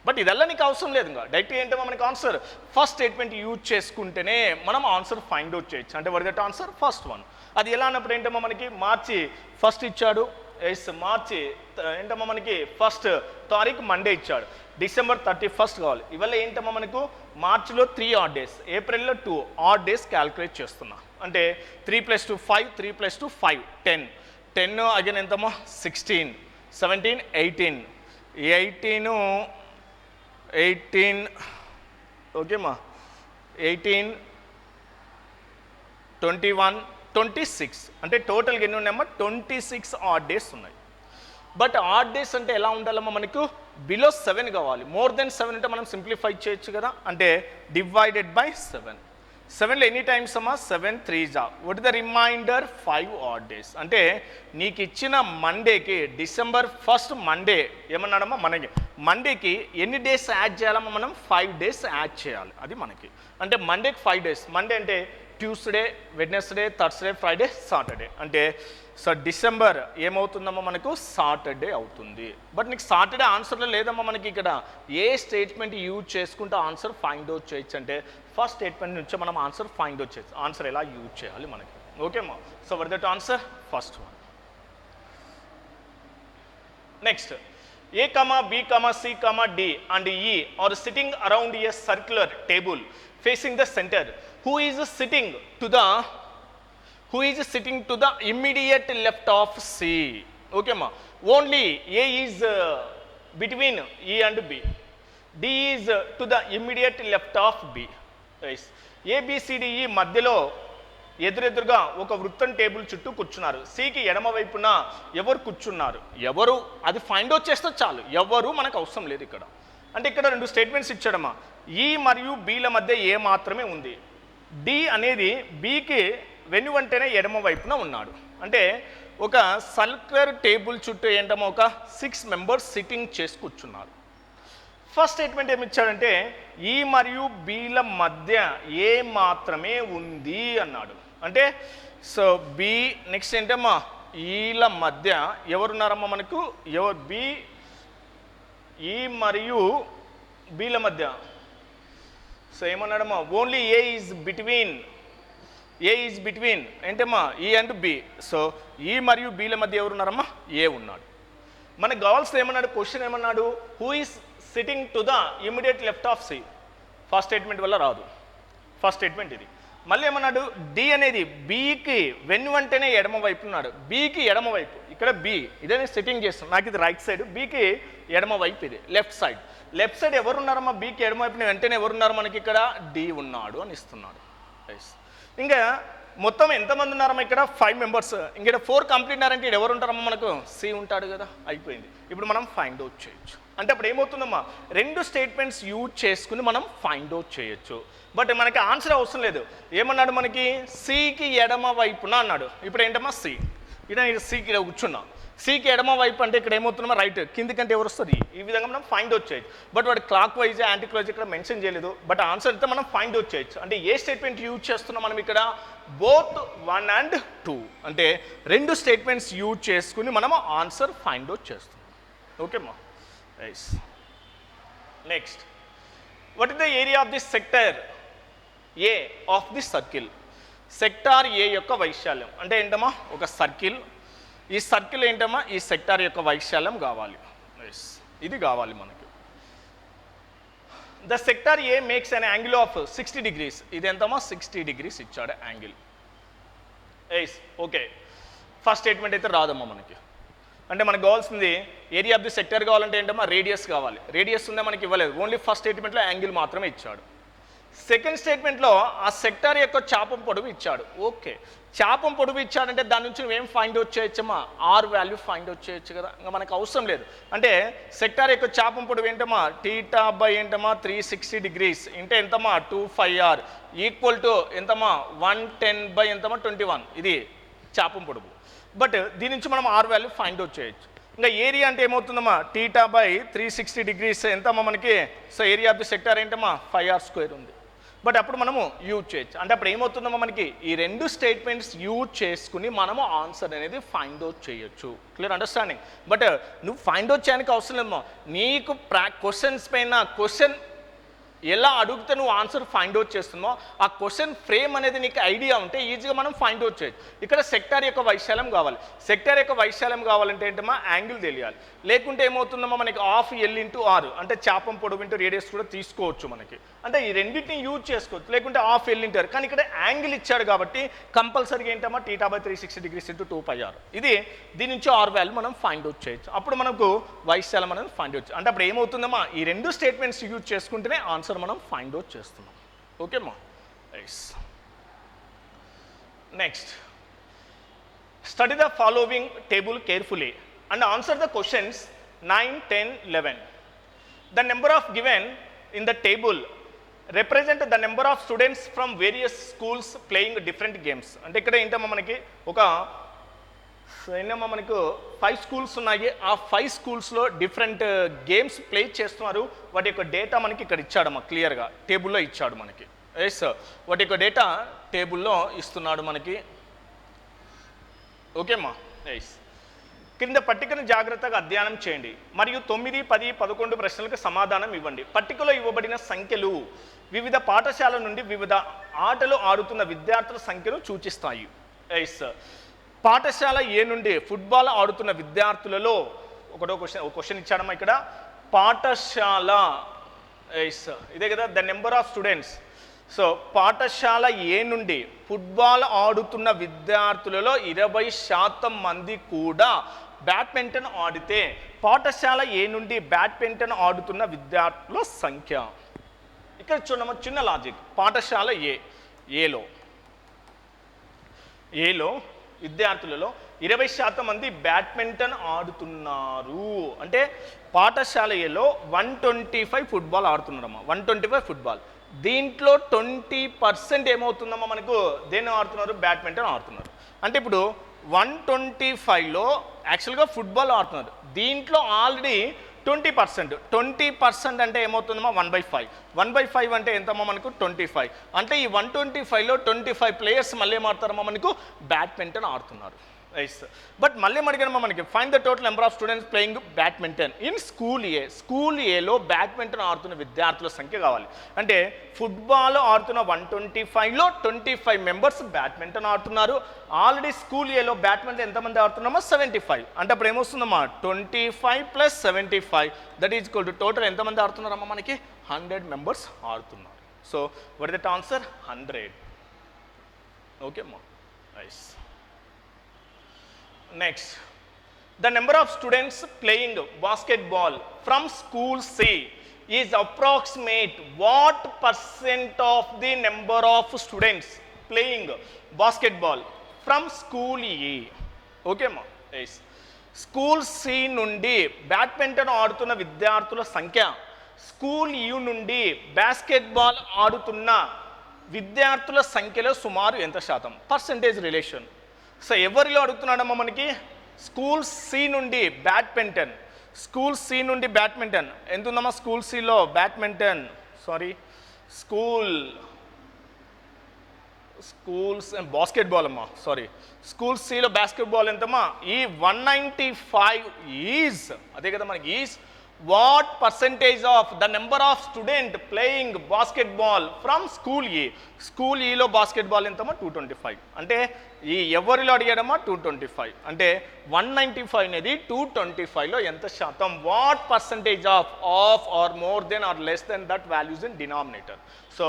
బట్ ఇదల్లా నీకు అవసరం లేదు. ఇంకా డైరెక్ట్గా ఏంటమ్మా మనకి ఆన్సర్ ఫస్ట్ స్టేట్మెంట్ యూజ్ చేసుకుంటేనే మనం ఆన్సర్ ఫైండ్ అవుట్ చేయొచ్చు. అంటే what that answer? First one. అది ఎలా అన్నప్పుడు ఏంటమ్మా మనకి మార్చి 1st ఇచ్చాడు. మార్చి ఏంటమ్మా మనకి 1st తారీఖు మండే ఇచ్చాడు. డిసెంబర్ 31st కావాలి. ఇవాళ ఏంటమ్మా మనకు మార్చిలో 3 odd days, ఏప్రిల్లో 2 odd days క్యాల్కులేట్ చేస్తున్నా. అంటే 3 + 2 5, 3 + 2 5, 10 అగైన్ ఎంతమ్మా? 16, 17, 18, 18 ఓకేమ్మా 18, 21, 26. అంటే టోటల్గా ఎన్ని ఉన్నాయమ్మా? 26 odd days ఉన్నాయి. బట్ ఆడ్ డేస్ అంటే ఎలా ఉండాలమ్మా మనకు? బిలో 7 కావాలి. మోర్ దెన్ 7 అంటే మనం సింప్లిఫై చేయొచ్చు కదా. అంటే డివైడెడ్ బై 7. 7లో ఎన్ని టైమ్స్ అమ్మా? 7 3s. What the remainder? 5 odd days. అంటే నీకు ఇచ్చిన మండేకి డిసెంబర్ 1st మండే ఏమన్నాడమ్మా మనకి? మండేకి ఎన్ని డేస్ యాడ్ చేయాలమ్మా మనం? 5 days యాడ్ చేయాలి. అది మనకి అంటే మండేకి 5 days. మండే అంటే Tuesday, Wednesday, Thursday, Friday, Saturday. అంటే సో డిసెంబర్ ఏమవుతుందమ్మా మనకు? సాటర్డే అవుతుంది. బట్ నీకు సాటర్డే ఆన్సర్లో లేదమ్మా మనకి. ఇక్కడ ఏ స్టేట్మెంట్ యూజ్ చేసుకుంటే ఆన్సర్ ఫైండ్ అవుట్ చేయొచ్చు అంటే ఫస్ట్ స్టేట్మెంట్ నుంచే మనం ఆన్సర్ ఫైండ్ అవుట్ చేయొచ్చు. ఆన్సర్ ఎలా యూజ్ చేయాలి మనకి. ఓకేమ్మా, so what that answer? First one. Next, A, B, C, D and E are sitting around a circular table facing the center. Who is sitting to the immediate left of C? Okay ma. Only A is between E and B. D is to the immediate left of B. Yes. A, B, C, D, E మధ్యలో ఎదురెదురుగా ఒక వృత్తం table చుట్టూ కూర్చున్నారు. సికి ఎడమ వైపున ఎవరు కూర్చున్నారు? ఎవరు అది ఫైండ్ అవుట్ చేస్తే చాలు. ఎవరు మనకు అవసరం లేదు ఇక్కడ. అంటే ఇక్కడ 2 స్టేట్మెంట్స్ ఇచ్చాడమ్మా. ఈ మరియు బీల మధ్య ఏ మాత్రమే ఉంది. డి అనేది బీకి వెనువంటనే ఎడమ వైపున ఉన్నాడు. అంటే ఒక సర్క్యులర్ టేబుల్ చుట్టూ ఏంటమ్మా ఒక 6 members సిట్టింగ్ చేసి కూర్చున్నారు. ఫస్ట్ స్టేట్మెంట్ ఏమి ఇచ్చాడంటే ఈ మరియు బీల మధ్య ఏ మాత్రమే ఉంది అన్నాడు. అంటే సో బి నెక్స్ట్ ఏంటమ్మా ఈల మధ్య ఎవరున్నారమ్మా మనకు? బి ఈ మరియు బీల మధ్య సో ఏమన్నాడమ్మా? ఓన్లీ ఏ ఈజ్ బిట్వీన్ ఏంటమ్మా ఈ అండ్ బి. సో ఈ మరియు బీల మధ్య ఎవరున్నారమ్మా? ఏ ఉన్నాడు. మనకు కావాల్సిన ఏమన్నాడు? క్వశ్చన్ ఏమన్నాడు? Who is sitting to the immediate left of C. First statement వల్ల రాదు. ఫస్ట్ స్టేట్మెంట్ ఇది. మళ్ళీ ఏమన్నాడు? డి అనేది బీకి వెన్నువంటనే ఎడమ వైపు ఉన్నాడు. బీకి ఎడమ వైపు ఇక్కడ బి ఇదే సిట్టింగ్ చేస్తాను. నాకు ఇది రైట్ సైడ్, బీకి ఎడమ వైపు ఇది లెఫ్ట్ సైడ్. లెఫ్ట్ సైడ్ ఎవరున్నారమ్మా? బీకి ఎడమ వైపున వెంటనే ఎవరున్నారు మనకి? ఇక్కడ డి ఉన్నాడు అని ఇస్తున్నాడు. ఇంకా మొత్తం ఎంతమంది ఉన్నారమ్మా ఇక్కడ? 5 members. ఇంకా 4 కంప్లీట్ ఉన్నారంటే ఇక్కడ ఎవరు ఉంటారమ్మా మనకు? సి ఉంటాడు కదా. అయిపోయింది. ఇప్పుడు మనం ఫైండ్ అవుట్ చేయొచ్చు. అంటే అప్పుడు ఏమవుతుందమ్మా? 2 స్టేట్మెంట్స్ యూజ్ చేసుకుని మనం ఫైండ్ అవుట్ చేయొచ్చు. బట్ మనకి ఆన్సర్ అవసరం లేదు. ఏమన్నాడు మనకి? సికి ఎడమ వైపున అన్నాడు. ఇప్పుడు ఏంటమ్మా? సి ఇక్కడ సికి కూర్చున్నా. సికి ఎడమ వైపు అంటే ఇక్కడ ఏమవుతున్నామో రైట్, కింది కంటే ఎవరు వస్తుంది, ఈ విధంగా మనం ఫైండ్ అవుట్ చేయొచ్చు. బట్ వాడు క్లాక్ వైజ్ యాంటీ క్లాక్ ఇక్కడ మెన్షన్ చేయలేదు, బట్ ఆన్సర్ అయితే మనం ఫైండ్ అవుట్ చేయొచ్చు. అంటే ఏ స్టేట్మెంట్ యూజ్ చేస్తున్నాం మనం ఇక్కడ, బోత్ 1 and 2, అంటే 2 స్టేట్మెంట్స్ యూజ్ చేసుకుని మనము ఆన్సర్ ఫైండ్ అవుట్ చేస్తున్నాం. ఓకేమ్మా, nice. Next, what is the area of this sector A of the circle? Sector A యొక్క వైశాల్యం అంటే ఏంటమ్మా, ఒక సర్కిల్, ఈ సర్కిల్ ఏంటమ్మా, ఈ సెక్టార్ యొక్క వైశాల్యం కావాలి. ఎస్, ఇది కావాలి మనకి. The sector A makes an angle of 60 degrees. ఇది ఎంతమ్మా, 60 degrees ఇచ్చాడు angle. Yes, okay. First statement అయితే రాదమ్మా మనకి. అంటే మనకు కావాల్సింది ఏరియా ఆఫ్ ది సెక్టర్ కావాలంటే ఏంటమ్మా, రేడియస్ కావాలి. రేడియస్ ఉందా మనకి, ఇవ్వలేదు. ఓన్లీ ఫస్ట్ స్టేట్మెంట్లో యాంగిల్ మాత్రమే ఇచ్చాడు. సెకండ్ స్టేట్మెంట్లో ఆ సెక్టార్ యొక్క చాపం పొడవు ఇచ్చాడు. ఓకే, చాపం పొడవు ఇచ్చాడంటే దాని నుంచి నువ్వేం ఫైండ్ అవుట్ చేయొచ్చమ్మా, ఆర్ వాల్యూ ఫైండ్ అవుట్ చేయొచ్చు కదా, ఇంకా మనకు అవసరం లేదు. అంటే సెక్టార్ యొక్క చాపం పొడవు ఏంటమ్మా, θ బై ఏంటమ్మా 360 degrees అంటే ఎంతమ్మా 25r ఈక్వల్ టు ఎంతమ్మా 110 బై ఎంతమ్మా 21, ఇది చాపం పొడవు. బట్ దీని నుంచి మనం ఆర్ వాల్యూ ఫైండ్ అవుట్ చేయొచ్చు. ఇంకా ఏరియా అంటే ఏమవుతుందమ్మా, θ బై 360 degrees ఎంతమ్మా మనకి, so area of the sector ఏంటమ్మా 5r² ఉంది. బట్ అప్పుడు మనము యూజ్ చేయొచ్చు. అంటే అప్పుడు ఏమవుతుందమ్మా మనకి, ఈ 2 స్టేట్మెంట్స్ యూజ్ చేసుకుని మనము ఆన్సర్ అనేది ఫైండ్ అవుట్ చేయొచ్చు. Clear understanding? బట్ నువ్వు ఫైండ్ అవుట్ చేయడానికి అవసరం లేదమ్మా, నీకు క్వశ్చన్స్ పైన క్వశ్చన్ ఎలా అడిగితే నువ్వు ఆన్సర్ ఫైండ్ అవుట్ చేస్తున్నావు, ఆ క్వశ్చన్ ఫ్రేమ్ అనేది నీకు ఐడియా ఉంటే ఈజీగా మనం ఫైండ్ అవుట్ చేయొచ్చు. ఇక్కడ సెక్టార్ యొక్క వైశాల్యం కావాలి. సెక్టార్ యొక్క వైశాల్యం కావాలంటే ఏంటమ్మా, యాంగిల్ తెలియాలి. లేకుంటే ఏమవుతుందమ్మా మనకి హాఫ్ L ఇంటూ ఆర్ అంటే చాపం పొడవు ఇంటూ రేడియస్ కూడా తీసుకోవచ్చు మనకి. అంటే ఈ రెండింటిని యూజ్ చేసుకోవచ్చు, లేకుంటే హాఫ్ L ఇంటూ ఆర్. కానీ ఇక్కడ యాంగిల్ ఇచ్చాడు కాబట్టి కంపల్సరీగా ఏంటమ్మా θ బై 360 degrees ఇంటూ 2πr. ఇది దీని నుంచి ఆర్ వాల్యూ మనం ఫైండ్ అవుట్ చేయొచ్చు. అప్పుడు మనకు వైశాల్యం అనేది ఫైండ్ అవుట్. అంటే అప్పుడు ఏమవుతుందమ్మా, ఈ 2 స్టేట్మెంట్స్ యూజ్ చేసుకుంటేనే ఆన్సర్ మనం ఫైండ్ అవుట్ చేస్తున్నాం. ఓకేమ్మా, nice. Next, study the following table carefully and answer the questions 9, 10, 11. The number of given in the table represent the number of students from various schools playing different games. అంటే ఇక్కడ ఏంటమ్మా మనకి ఒక ఏంటమ్మా మనకు 5 schools ఉన్నాయి. ఆ 5 schools డిఫరెంట్ గేమ్స్ ప్లే చేస్తున్నారు. వాటి యొక్క డేటా మనకి ఇక్కడ ఇచ్చాడమ్మా, క్లియర్గా టేబుల్లో ఇచ్చాడు మనకి. ఎస్, వాటి యొక్క డేటా టేబుల్లో ఇస్తున్నాడు మనకి. ఓకేమ్మా, ఎస్. క్రింద పట్టికను జాగ్రత్తగా అధ్యయనం చేయండి మరియు 9, 10, 11 ప్రశ్నలకు సమాధానం ఇవ్వండి. పట్టికలో ఇవ్వబడిన సంఖ్యలు వివిధ పాఠశాల నుండి వివిధ ఆటలు ఆడుతున్న విద్యార్థుల సంఖ్యను సూచిస్తాయి. ఎస్, పాఠశాల ఏ నుండి ఫుట్బాల్ ఆడుతున్న విద్యార్థులలో ఒక క్వశ్చన్ ఇచ్చాడమ్మా ఇక్కడ. పాఠశాల, ఇదే కదా the number of students. So పాఠశాల ఏ నుండి ఫుట్బాల్ ఆడుతున్న విద్యార్థులలో 20% మంది కూడా బ్యాడ్మింటన్ ఆడితే పాఠశాల ఏ నుండి బ్యాడ్మింటన్ ఆడుతున్న విద్యార్థుల సంఖ్య. ఇక్కడ చూడమ్మా, చిన్న లాజిక్. పాఠశాల ఏలో విద్యార్థులలో 20% మంది బ్యాడ్మింటన్ ఆడుతున్నారు. అంటే పాఠశాల ఏలో 125 ఫుట్బాల్ ఆడుతున్నారమ్మా, 125 ఫుట్బాల్. దీంట్లో 20% ఏమవుతుందమ్మా మనకు, దేన్ని ఆడుతున్నారు, బ్యాడ్మింటన్ ఆడుతున్నారు. అంటే ఇప్పుడు 125లో యాక్చువల్గా ఫుట్బాల్ ఆడుతున్నారు. దీంట్లో ఆల్రెడీ 20% అంటే ఏమవుతుందమ్మా 1/5. 1/5 అంటే ఎంతమ్మా మనకు 25. అంటే ఈ 125లో 25 ప్లేయర్స్ మళ్ళీ ఏమాడతారమ్మా మనకు బ్యాడ్మింటన్ ఆడుతున్నారు. ఎస్, బట్ మళ్ళీ అడిగానమ్మా మనకి find the total number of students playing badminton in school A. School ఏలో బ్యాడ్మింటన్ ఆడుతున్న విద్యార్థుల సంఖ్య కావాలి. అంటే ఫుట్బాల్ ఆడుతున్న 125లో 25 మెంబర్స్ బ్యాడ్మింటన్ ఆడుతున్నారు. ఆల్రెడీ స్కూల్ ఏలో బ్యాడ్మింటన్ ఎంతమంది ఆడుతున్నామో 75. అంటే అప్పుడు ఏమొస్తుందమ్మా 25 + 75 that is equal to total ఎంతమంది ఆడుతున్నారమ్మా మనకి 100 మెంబర్స్ ఆడుతున్నారు. So what is that answer, 100. Okay అమ్మా, nice. Next, the number of students playing basketball from school C is approximate what % of the number of students playing basketball from school A. Okay అమ్మా, yes. School C నుండి badminton ఆడుతున్న విద్యార్థుల సంఖ్య school you నుండి basketball ఆడుతున్న విద్యార్థుల సంఖ్యలో సుమారు ఎంత శాతం, పర్సంటేజ్ రిలేషన్. సో ఎవరిలో అడుగుతున్నాడమ్మా మనకి, స్కూల్ సి నుండి బ్యాడ్మింటన్, స్కూల్ సి నుండి బ్యాడ్మింటన్ ఎంత ఉందమ్మా స్కూల్ సిలో బ్యాడ్మింటన్, సారీ స్కూల్స్ బాస్కెట్బాల్ అమ్మా, సారీ స్కూల్ సిలో బాస్కెట్బాల్ ఎంతమ్మా, ఈ 195 ఈజ్, అదే కదా మనకి is what percentage of the number of student playing basketball from school E, school ఈలో బాస్కెట్బాల్ ఎంతమ్మా 225, అంటే ఈ ఎవరిలో అడిగాడమ్మా 225, అంటే 195 అనేది 225లో ఎంత శాతం, what percentage of or more than or less than that values in denominator. So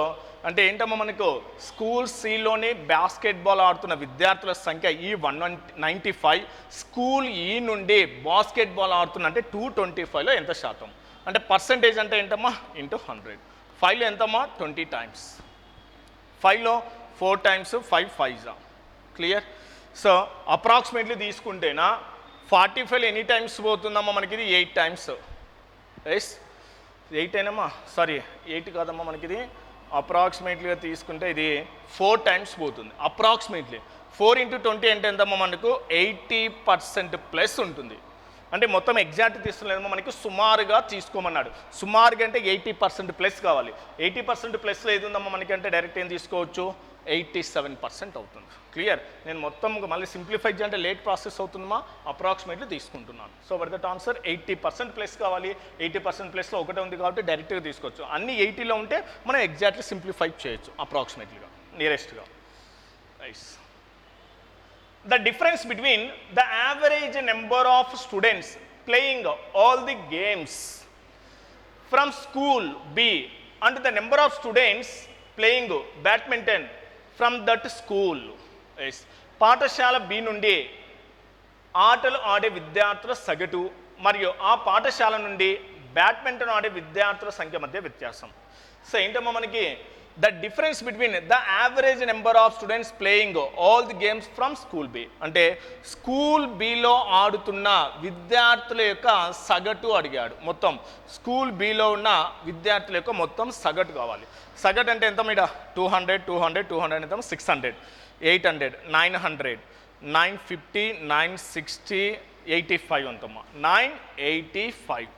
అంటే ఏంటమ్మా మనకు స్కూల్ సిలోనే బాస్కెట్బాల్ ఆడుతున్న విద్యార్థుల సంఖ్య ఈ 195, స్కూల్ ఈ నుండి బాస్కెట్బాల్ ఆడుతున్న అంటే 225లో ఎంత శాతం, అంటే పర్సంటేజ్ అంటే ఏంటమ్మా ఇంటూ 100, 5లో ఎంతమ్మా 20 టైమ్స్, 5లో 4 టైమ్స్ 5 5 క్లియర్. సో అప్రాక్సిమేట్లీ తీసుకుంటేనా 45 ఎన్ని టైమ్స్ పోతుందమ్మా మనకి, ఇది 8 టైమ్స్, ఎస్ 8 అయినమ్మా, సారీ 8 కాదమ్మా మనకి ఇది అప్రాక్సిమేట్లీగా తీసుకుంటే ఇది 4 టైమ్స్ పోతుంది అప్రాక్సిమేట్లీ. 4 × 20 అంటే ఎంతమ్మా మనకు 80% ప్లస్ ఉంటుంది, అంటే మొత్తం ఎగ్జాక్ట్ తీసుకోలేదమ్మా మనకి సుమారుగా తీసుకోమన్నాడు, సుమారుగా అంటే 80% ప్లస్ కావాలి, 80% ప్లస్లో ఏది ఉందమ్మా మనకి అంటే డైరెక్ట్ ఏం తీసుకోవచ్చు 87% అవుతుంది. క్లియర్, నేను మొత్తం మళ్ళీ సింప్లిఫై చేయాలంటే లేట్ ప్రాసెస్ అవుతుందమ్మా, అప్రాక్సిమేట్లీ తీసుకుంటున్నాను. So for that answer 80% plus కావాలి, 80% ప్లస్లో ఒకటే ఉంది కాబట్టి డైరెక్ట్గా తీసుకోవచ్చు, అన్ని 80లో ఉంటే మనం ఎగ్జాక్ట్లీ సింప్లిఫై చేయొచ్చు అప్రాక్సిమేట్లీగా నియరెస్ట్గా. Nice. The difference between the average number of students playing all the games from school B and the number of students playing badminton from that school. Yes. పాఠశాల బి నుండి ఆటలు ఆడే విద్యార్థుల సగటు మరియు ఆ పాఠశాల నుండి బ్యాడ్మింటన్ ఆడే విద్యార్థుల సంఖ్య మధ్య వ్యత్యాసం. సో ఏంటమ్మా మనకి the difference between the average number of students playing all the games from school B, అంటే స్కూల్ బిలో ఆడుతున్న విద్యార్థుల యొక్క సగటు అడిగాడు, మొత్తం స్కూల్ బిలో ఉన్న విద్యార్థుల యొక్క మొత్తం సగటు కావాలి. సగటు అంటే ఎంత మీద 200 200 200 ఎంత 600 800 900 950 960 85 ఎంతమ్మా 985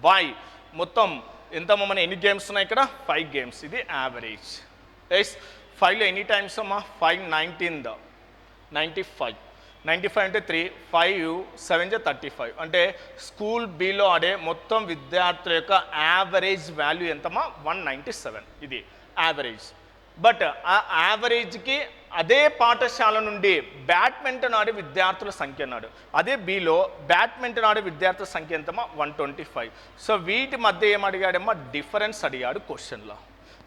బై మొత్తం ఎంతమ్మా మన ఎన్ని గేమ్స్ ఉన్నాయి ఇక్కడ 5 గేమ్స్, ఇది యావరేజ్. ఎస్ 5లో ఎన్ని టైమ్స్ అమ్మా 5 19 95 95 అంటే 3 5 7 35, అంటే స్కూల్ బిలో ఆడే మొత్తం విద్యార్థుల యొక్క యావరేజ్ వాల్యూ ఎంతమ్మా 197, ఇది యావరేజ్. బట్ ఆ యావరేజ్కి అదే పాఠశాల నుండి బ్యాడ్మింటన్ ఆడే విద్యార్థుల సంఖ్య అన్నాడు, అదే బిలో బ్యాడ్మింటన్ ఆడే విద్యార్థుల సంఖ్య ఎంతమ్మా 125. సో వీటి మధ్య ఏం అడిగాడమ్మా డిఫరెన్స్ అడిగాడు క్వశ్చన్లో.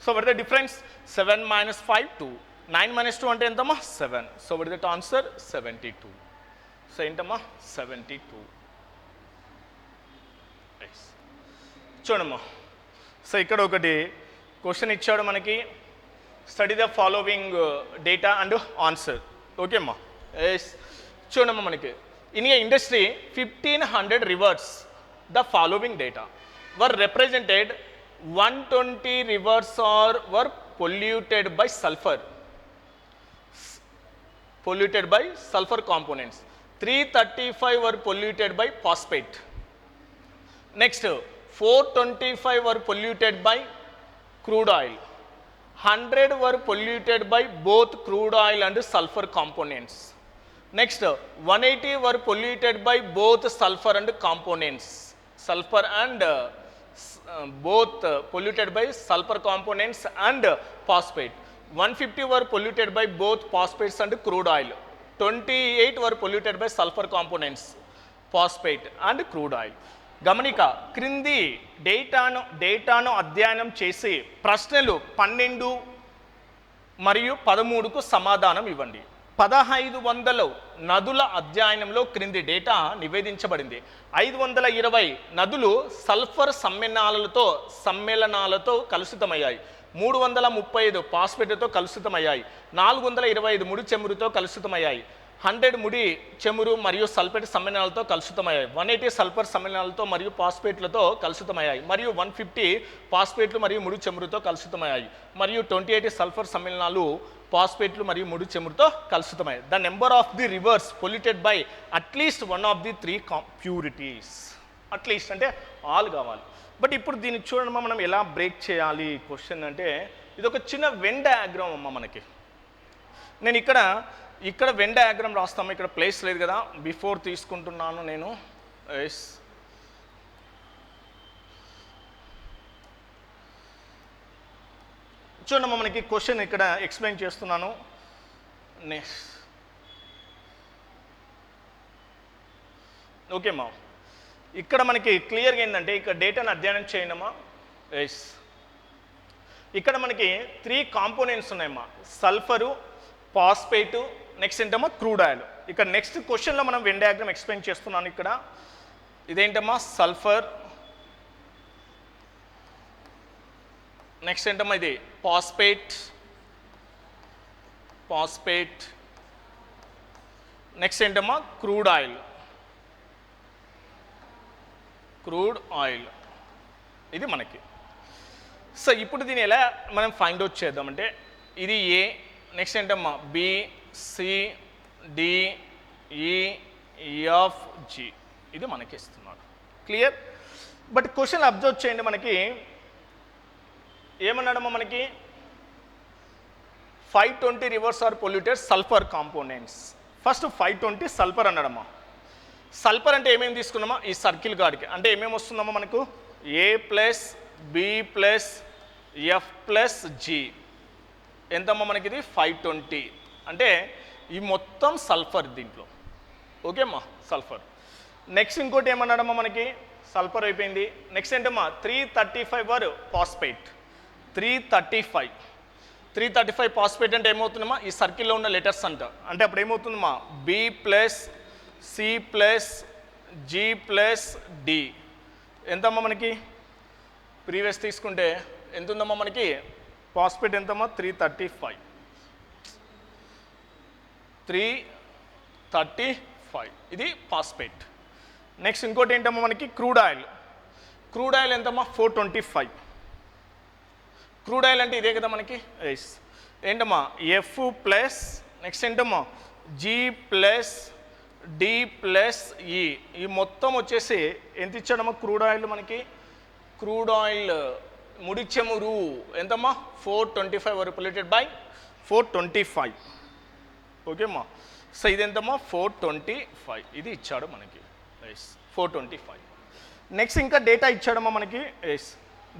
సో వట్ ద డిఫరెన్స్ 7 - 5 2, 9 - 2 అంటే ఎంతమ్మా 7. So what that answer 72. So ఏంటమ్మా 72. చూడమ్మా, సో ఇక్కడ ఒకటి క్వశ్చన్ ఇచ్చాడు మనకి, study the following data and answer. Okay అమ్మా, ఎస్ చూడమ్మా మనకి in a industry 1500 reverse the following data were represented 120 rivers were polluted by sulfur components, 335 were polluted by phosphate. Next 425 were polluted by crude oil, 100 were polluted by both crude oil and sulfur components. Next 180 were polluted by both sulfur and components, sulfur and both polluted by sulfur components and phosphate. 150 were polluted by both phosphates and crude oil, 28 were polluted by sulfur components, phosphate and crude oil. గమనిక, క్రింది డేటాను అధ్యయనం చేసి ప్రశ్నలు 12 మరియు 13కు సమాధానం ఇవ్వండి. 1500 నదుల అధ్యయనంలో క్రింది డేటా నివేదించబడింది. 520 నదులు సల్ఫర్ సమ్మేళనాలతో కలుషితమయ్యాయి, 335 ఫాస్ఫేట్తో కలుషితమయ్యాయి, 425 ముడి చమురుతో కలుషితమయ్యాయి, 100 ముడి చమురు మరియు సల్ఫేట్ సమ్మేళనాలతో కలుషితమయ్యాయి, 180 సల్ఫర్ సమ్మేళనాలతో మరియు ఫాస్ఫేట్లతో కలుషితమయ్యాయి, మరియు 150 ఫాస్ఫేట్లు మరియు ముడి చమురుతో కలుషితమయ్యాయి, మరియు 28 సల్ఫర్ సమ్మేళనాలు పాస్పేట్లు మరియు ముడి చమురుతో కలుషితమై. The number of the rivers polluted by at least one of the 3 purities. At least అంటే ఆల్ కావాలి. బట్ ఇప్పుడు దీన్ని చూడమ్మా మనం ఎలా బ్రేక్ చేయాలి క్వశ్చన్ అంటే, ఇది ఒక చిన్న వెన్ డయాగ్రామ్ అమ్మ మనకి. నేను ఇక్కడ వెన్ డయాగ్రామ్ రాస్తాము. ఇక్కడ ప్లేస్ లేదు కదా, బిఫోర్ తీసుకుంటున్నాను నేను. ఎస్, చూడమ్మా మనకి క్వశ్చన్ ఇక్కడ ఎక్స్ప్లెయిన్ చేస్తున్నాను. నెక్స్ట్ ఓకేమ్మా, ఇక్కడ మనకి క్లియర్గా ఏంటంటే ఇక్కడ డేటాను అధ్యయనం చేయనమ్మా. ఎస్, ఇక్కడ మనకి 3 కాంపోనెంట్స్ ఉన్నాయమ్మా, సల్ఫరు, పాస్పేటు, నెక్స్ట్ ఏంటమ్మా క్రూడ్ ఆయిల్. ఇక్కడ నెక్స్ట్ క్వశ్చన్లో మనం వెన్ డయాగ్రామ్ ఎక్స్ప్లెయిన్ చేస్తున్నాను. ఇక్కడ ఇదేంటమ్మా సల్ఫర్, నెక్స్ట్ ఏంటమ్మా ఇది పాస్పేట్, నెక్స్ట్ ఏంటమ్మా క్రూడ్ ఆయిల్, ఇది మనకి. సో ఇప్పుడు దీన్ని ఎలా మనం ఫైండ్ అవుట్ చేద్దామంటే, ఇది ఏ, నెక్స్ట్ ఏంటమ్మా బి, సి, డి, ఈ, ఎఫ్, జి, ఇది మనకి ఇస్తున్నాడు. క్లియర్? బట్ క్వశ్చన్ అబ్జర్వ్ చేయండి, మనకి ఏమన్నాడమ్మా మనకి 520 rivers are polluted sulphur components. First 520 sulphur అన్నాడమ్మా. సల్ఫర్ అంటే ఏమేమి తీసుకున్నామా, ఈ సర్కిల్ గాడికి అంటే ఏమేమి వస్తుందమ్మా మనకు, A plus B plus F plus G. ఎంతమ్మా మనకి ఇది 520, అంటే ఈ మొత్తం సల్ఫర్ దీంట్లో. ఓకే అమ్మా సల్ఫర్. నెక్స్ట్ ఇంకోటి ఏమన్నాడమ్మా మనకి, సల్ఫర్ అయిపోయింది. నెక్స్ట్ ఏంటమ్మా 335 వర్ పాస్పేట్. 335 పాస్పేట్ అంటే ఏమవుతుందమ్మా, ఈ సర్కిల్లో ఉన్న లెటర్స్ అంటే అప్పుడు ఏమవుతుందమ్మా B plus C plus G plus D. ఎంతమ్మా మనకి ప్రీవియస్ తీసుకుంటే ఎంత ఉందమ్మా మనకి పాస్పేట్ ఎంతమ్మా 335 ఇది పాస్పేట్. నెక్స్ట్ ఇంకోటి ఏంటమ్మా మనకి క్రూడ్ ఆయిల్ ఎంతమ్మా 425. క్రూడ్ ఆయిల్ అంటే ఇదే కదా మనకి. ఎస్, ఏంటమ్మా ఎఫ్ ప్లస్ నెక్స్ట్ ఏంటమ్మా G plus D plus E, ఈ మొత్తం వచ్చేసి ఎంత ఇచ్చాడమ్మా క్రూడ్ ఆయిల్ మనకి. క్రూడ్ ఆయిల్ ముడి చమురు ఎంతమ్మా 425 వర్ పొల్యూటెడ్ బై 425. ఓకేమ్మా, సో ఇది ఎంతమ్మా 425, ఇది ఇచ్చాడు మనకి. ఎస్ 425. నెక్స్ట్ ఇంకా డేటా ఇచ్చాడమ్మా మనకి. ఎస్,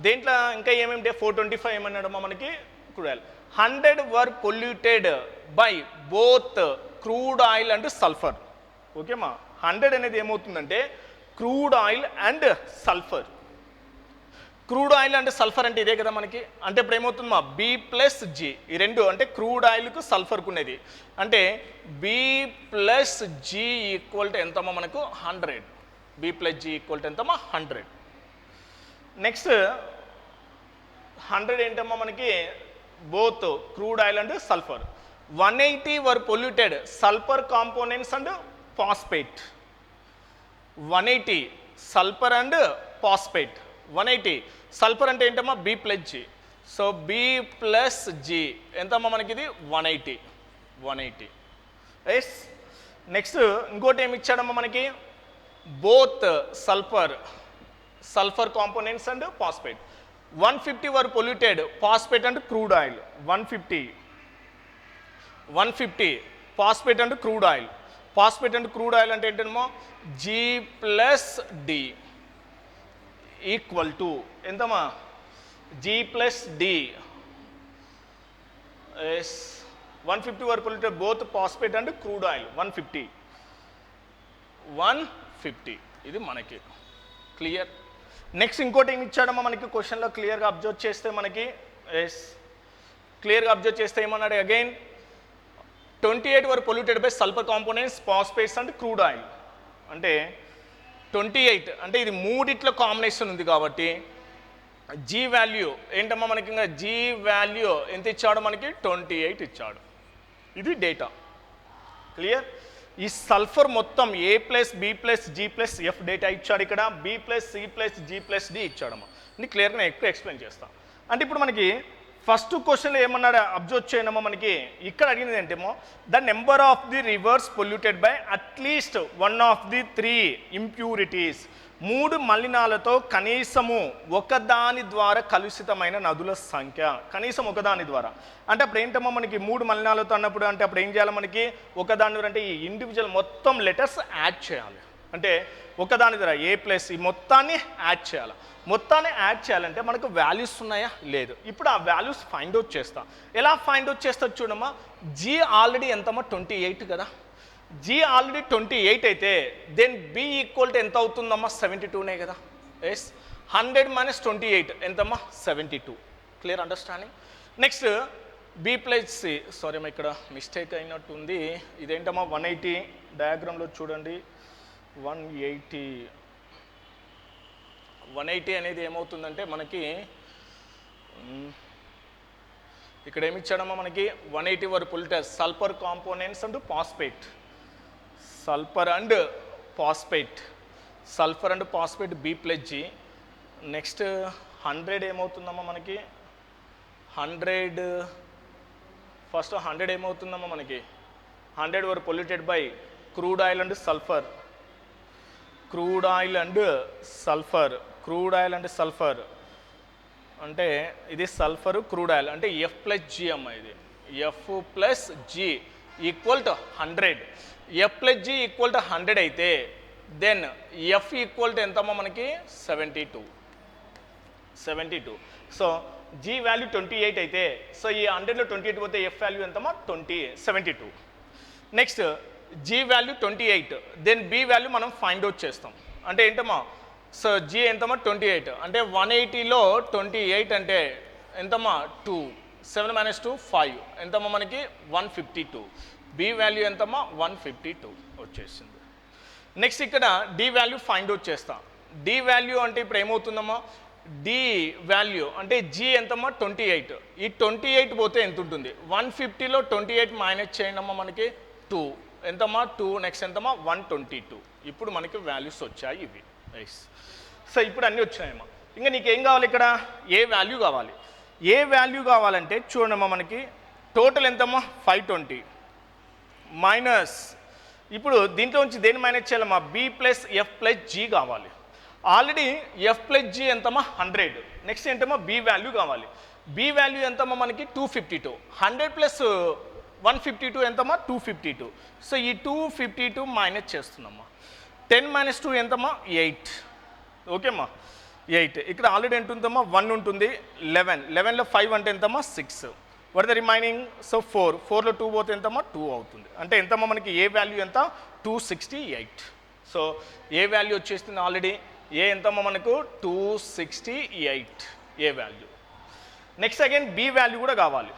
దేంట్లో ఇంకా ఏమేమి 425 ఏమన్నాడమ్మా మనకి crude oil. 100 were polluted by both crude oil and sulphur. ఓకేమ్మా, 100 అనేది ఏమవుతుందంటే crude oil and sulphur. Crude oil అంటే సల్ఫర్ అంటే ఇదే కదా మనకి. అంటే ఇప్పుడు ఏమవుతుందమ్మా బి ప్లస్ జి, ఈ రెండు అంటే క్రూడ్ ఆయిల్కు సల్ఫర్కు ఉన్నది. అంటే B plus G equal to ఎంతమ్మా మనకు 100. B plus G equal to ఎంతమ్మా 100. నెక్స్ట్ 100 ఏంటమ్మా మనకి both crude oil and sulphur. 180 were polluted sulphur components and phosphate. 180 sulphur and phosphate. 180 sulphur అంటే ఏంటమ్మా B plus G. So B plus G ఎంతమ్మా మనకి ఇది 180. ఎస్, నెక్స్ట్ ఇంకోటి ఏమి ఇచ్చాడమ్మా మనకి both sulphur components and phosphate. 150 were polluted phosphate and crude oil. 150 phosphate and crude oil. Phosphate and crude oil అంటే ఏంటమ్మా G plus D equal to ఎంతమ్మా G plus D. Yes, 150 were polluted both phosphate and crude oil. 150 ఇది మనకి clear. Next ఇంకోటి ఏమి ఇచ్చాడమ్మా మనకి క్వశ్చన్లో క్లియర్గా అబ్జర్వ్ చేస్తే మనకి. ఎస్, క్లియర్గా అబ్జర్వ్ చేస్తే ఏమన్నాడు again 28 were polluted by sulphur components phosphates and crude oil. అంటే 28 అంటే ఇది మూడిట్లో కాంబినేషన్ ఉంది కాబట్టి జీ వాల్యూ ఏంటమ్మా మనకి ఇంకా జీ వాల్యూ ఎంత ఇచ్చాడు మనకి 28 ఇచ్చాడు. ఇది డేటా క్లియర్. ఈ సల్ఫర్ మొత్తం A plus B plus G plus F data ఇచ్చాడు. ఇక్కడ B plus C plus G plus D ఇచ్చాడమ్మా. ఇది క్లియర్గా నేను ఎక్కువ ఎక్స్ప్లెయిన్ చేస్తాను. అంటే ఇప్పుడు మనకి ఫస్ట్ క్వశ్చన్లో ఏమన్నాడు అబ్జర్వ్ చేయనమ్మా, మనకి ఇక్కడ అడిగింది ఏంటేమో the number of the rivers polluted by at least one of the 3 impurities. 3 మలినాలతో కనీసము ఒకదాని ద్వారా కలుషితమైన నదుల సంఖ్య, కనీసం ఒకదాని ద్వారా. అంటే అప్పుడు ఏంటమ్మా మనకి 3 మలినాలతో అన్నప్పుడు అంటే అప్పుడు ఏం చేయాలి, మనకి ఒకదాని అంటే ఈ ఇండివిజువల్ మొత్తం లెటర్స్ యాడ్ చేయాలి. అంటే ఒకదాని ద్వారా ఏ ప్లస్ ఈ మొత్తాన్ని యాడ్ చేయాలి. మొత్తాన్ని యాడ్ చేయాలంటే మనకు వాల్యూస్ ఉన్నాయా లేదు. ఇప్పుడు ఆ వాల్యూస్ ఫైండ్ అవుట్ చేస్తాం. ఎలా ఫైండ్ అవుట్ చేస్తా చూడమ్మా, జీ ఆల్రెడీ ఎంతమ్మా 28 కదా. జీ ఆల్రెడీ 28 అయితే దెన్ బి ఈక్వల్ టు ఎంత అవుతుందమ్మా 72నే కదా. ఎస్ 100 - 28 ఎంతమ్మా 72. Clear understanding. Next B plus C, sorry అమ్మా ఇక్కడ మిస్టేక్ అయినట్టు ఉంది. ఇదేంటమ్మా 180 డయాగ్రామ్లో చూడండి. 180 అనేది ఏమవుతుందంటే మనకి ఇక్కడ ఏమి ఇచ్చాడమ్మా మనకి 180 were polluters sulphur components and phosphate, sulphur and phosphate B plus G. Next 100 ఏమవుతుందమ్మా మనకి 100 ఫస్ట్ 100 ఏమవుతుందమ్మా మనకి 100 were polluted by crude oil and sulphur, crude oil and sulphur అంటే ఇది సల్ఫర్ క్రూడ్ ఆయిల్ అంటే ఎఫ్ ప్లస్ జీ అమ్మ. ఇది F plus G equal to 100. F plus G equal to 100 అయితే దెన్ ఎఫ్ ఈక్వల్ టు ఎంతమ్మా మనకి 72. So G value 28 అయితే so ఈ 100లో 28 పోతే ఎఫ్ వాల్యూ ఎంతమ్మా 72. Next G value 28 then B value మనం ఫైండ్ అవుట్ చేస్తాం. అంటే ఏంటమ్మా సో జీ ఎంతమ్మా 28 అంటే 180లో 28 అంటే ఎంతమ్మా 2, 7 - 2 5 ఎంతమ్మా మనకి 152. బి వాల్యూ ఎంతమ్మా 152 వచ్చేసింది. నెక్స్ట్ ఇక్కడ డి వాల్యూ ఫైండ్ అవుట్ చేస్తాం. డి వాల్యూ అంటే ఇప్పుడు ఏమవుతుందమ్మా డి వాల్యూ అంటే జీ ఎంతమ్మా 28. ఈ 28 పోతే ఎంత ఉంటుంది 150లో 28 మైనస్ చేయండి అమ్మా మనకి 2 ఎంతమ్మా 2. నెక్స్ట్ ఎంతమ్మా 122. ఇప్పుడు మనకి వాల్యూస్ వచ్చాయి ఇవి. నైస్. సో ఇప్పుడు అన్నీ వచ్చాయమ్మా. ఇంకా నీకేం కావాలి ఇక్కడ ఏ వాల్యూ కావాలి. ఏ వాల్యూ కావాలంటే చూడమ్మా మనకి టోటల్ ఎంతమ్మా 520 మైనస్ ఇప్పుడు దీంట్లో నుంచి దేని మైనస్ చేయాలమ్మా B plus F plus G కావాలి. ఆల్రెడీ ఎఫ్ ప్లస్ జీ ఎంతమ్మా 100. నెక్స్ట్ ఏంటమ్మా బి వాల్యూ కావాలి. బి వాల్యూ ఎంతమ్మా మనకి 252. 100 ప్లస్ 152 ఎంతమ్మా 252. సో ఈ 252 మైనస్ చేస్తున్నామ్మా. 10 - 2 ఎంతమ్మా 8. ఓకేమ్మా 8. ఇక్కడ ఆల్రెడీ ఎంత ఉందమ్మా 1 ఉంటుంది. 11లో 5 అంటే ఎంతమ్మా 6. వాట్ ద రిమైనింగ్ సో 4లో 2 పోతే ఎంతమ్మా 2 అవుతుంది. అంటే ఎంతమ్మా మనకి ఏ వాల్యూ ఎంత 268. సో ఏ వాల్యూ వచ్చేస్తుంది ఆల్రెడీ ఏ ఎంతమ్మా మనకు 268 A value. Next again B value కూడా కావాలి.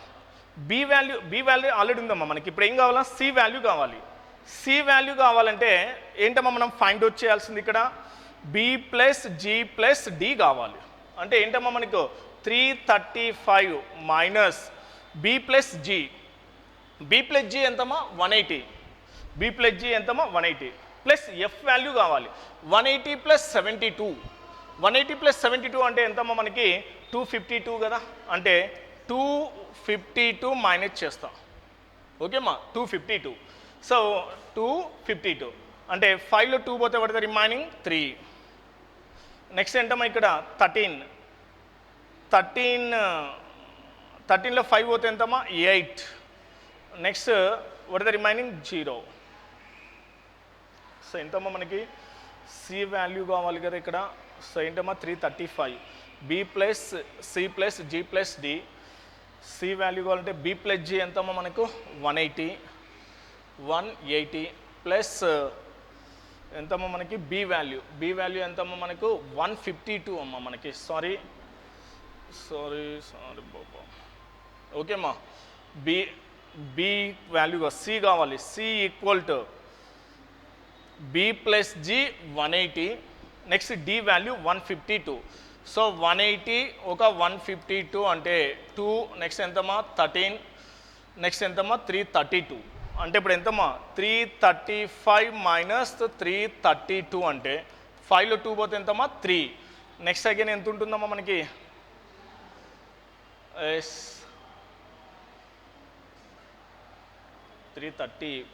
బి వాల్యూ ఆల్రెడీ ఉందమ్మా మనకి. ఇప్పుడు ఏం కావాలా సి వాల్యూ కావాలి. సి వాల్యూ కావాలంటే ఏంటమ్మా మనం ఫైండ్ అవుట్ చేయాల్సింది ఇక్కడ B plus G plus D కావాలి. అంటే ఏంటమ్మా మనకు 335 minus B plus G. B plus G ఎంతమ్మా 180. బి ప్లస్ జీ ఎంతమ్మా 180 ప్లస్ ఎఫ్ వాల్యూ కావాలి 180 ప్లస్ 72. 180 ప్లస్ 72 అంటే ఎంతమ్మా మనకి 252 కదా. అంటే 252 మైనస్ చేస్తాం. ఓకేమ్మా 252. సో 252 అంటే 5లో 2 పోతే పడితే రిమైనింగ్ 3. నెక్స్ట్ ఏంటమ్మా ఇక్కడ 13లో 5 పోతే ఎంతమ్మా 8. నెక్స్ట్ పడితే రిమైనింగ్ 0. సో ఎంతమ్మా మనకి సి వాల్యూ కావాలి కదా ఇక్కడ. సో ఏంటమ్మా 335. B plus C plus G plus D. C value కావాలంటే బి ప్లస్ జీ ఎంతమ్మా మనకు 180 ప్లస్ ఎంతమ్మా మనకి బి వాల్యూ ఎంతమ్మా మనకు 152 అమ్మా మనకి. సారీ బాబా. ఓకేమ్మా బి వాల్యూ సి కావాలి. C equal to B plus G 180. Next D value 152. So 180 ఒక 152 అంటే 2. నెక్స్ట్ ఎంతమ్మా 13. నెక్స్ట్ ఎంతమ్మా 332. అంటే ఇప్పుడు ఎంతమ్మా 335 మైనస్ 332 అంటే 5లో 2 పోతే ఎంతమ్మా 3. నెక్స్ట్ అగైన్ ఎంత ఉంటుందమ్మా మనకి 330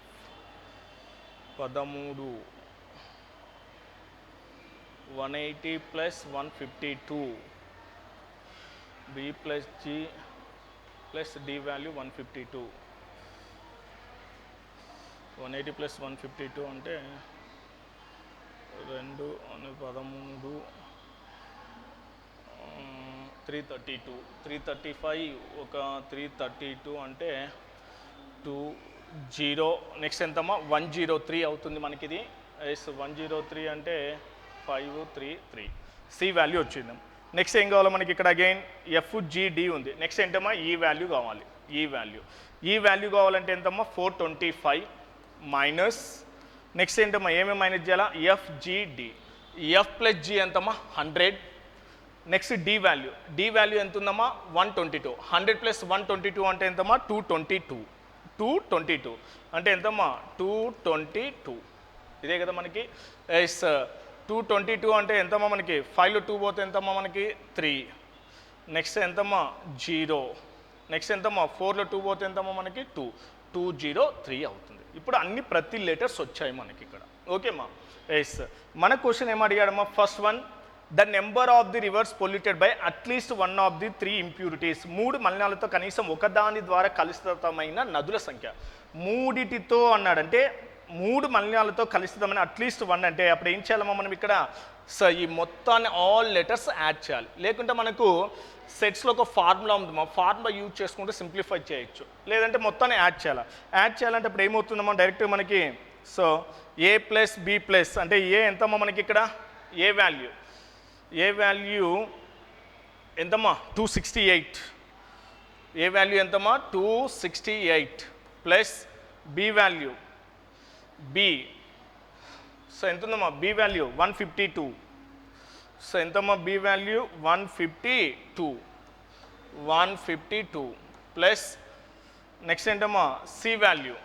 13 180 plus 152 B plus G plus D value 152 180 plus 152 అంటే 2 13 332 335 ఒక 332 అంటే 20 నెక్స్ట్ ఎంతమ్మా 103 అవుతుంది మనకి ఇది ఎస్ 103 అంటే 533 సి వాల్యూ వచ్చింది నెక్స్ట్ ఏం కావాలి మనకి ఇక్కడ అగైన్ FGD ఉంది నెక్స్ట్ ఏంటమ్మా ఈ వాల్యూ కావాలి ఈ వాల్యూ కావాలంటే ఎంతమ్మా 425 మైనస్ నెక్స్ట్ ఏంటమ్మా ఏమేమి మైనస్ చేయాలా FGD F ప్లస్ G ఎంతమ్మా 100 నెక్స్ట్ డి వాల్యూ ఎంత ఉందమ్మా 122 100 ప్లస్ 122 అంటే ఎంతమ్మా 222 అంటే ఎంతమ్మా 222 ఇదే కదా మనకి ఎస్ 222 అంటే ఎంతమ్మా మనకి 5లో 2 పోతే ఎంతమ్మా మనకి 3 నెక్స్ట్ ఎంతమ్మా 0 నెక్స్ట్ ఎంతమ్మా 4లో 2 పోతే ఎంతమ్మా మనకి 203 అవుతుంది ఇప్పుడు అన్ని ప్రతి లెటర్స్ వచ్చాయి మనకి ఇక్కడ ఓకేమ్మా ఎస్ మన క్వశ్చన్ ఏం అడిగాడమ్మా first one the number of the rivers polluted by at least one of the 3 impurities 3 మలినాలతో కనీసం ఒకదాని ద్వారా కలుషితమైన నదుల సంఖ్య మూడిటితో అన్నాడంటే 3 మలినాలతో కలుషితమైన అట్లీస్ట్ 1 అంటే అప్పుడు ఏం చేయాలమ్మా మనం ఇక్కడ సో ఈ మొత్తాన్ని ఆల్ లెటర్స్ యాడ్ చేయాలి లేకుంటే మనకు సెట్స్లో ఒక ఫార్ములా ఉంది మా ఫార్ములా యూజ్ చేసుకుంటే సింప్లిఫై చేయొచ్చు లేదంటే మొత్తాన్ని యాడ్ చేయాలంటే అప్పుడు ఏమవుతుందమ్మా డైరెక్ట్ మనకి సో ఏ ప్లస్ బి ప్లస్ అంటే ఏ ఎంతమ్మా మనకి ఇక్కడ ఏ వాల్యూ ఎంతమ్మా 268 ఏ వాల్యూ ఎంతమ్మా 268 plus B value B so ఎంత ఉందమ్మా బి వాల్యూ 152 సో ఎంతమ్మా బి వాల్యూ 152 ప్లస్ నెక్స్ట్ ఏంటమ్మా సి వాల్యూ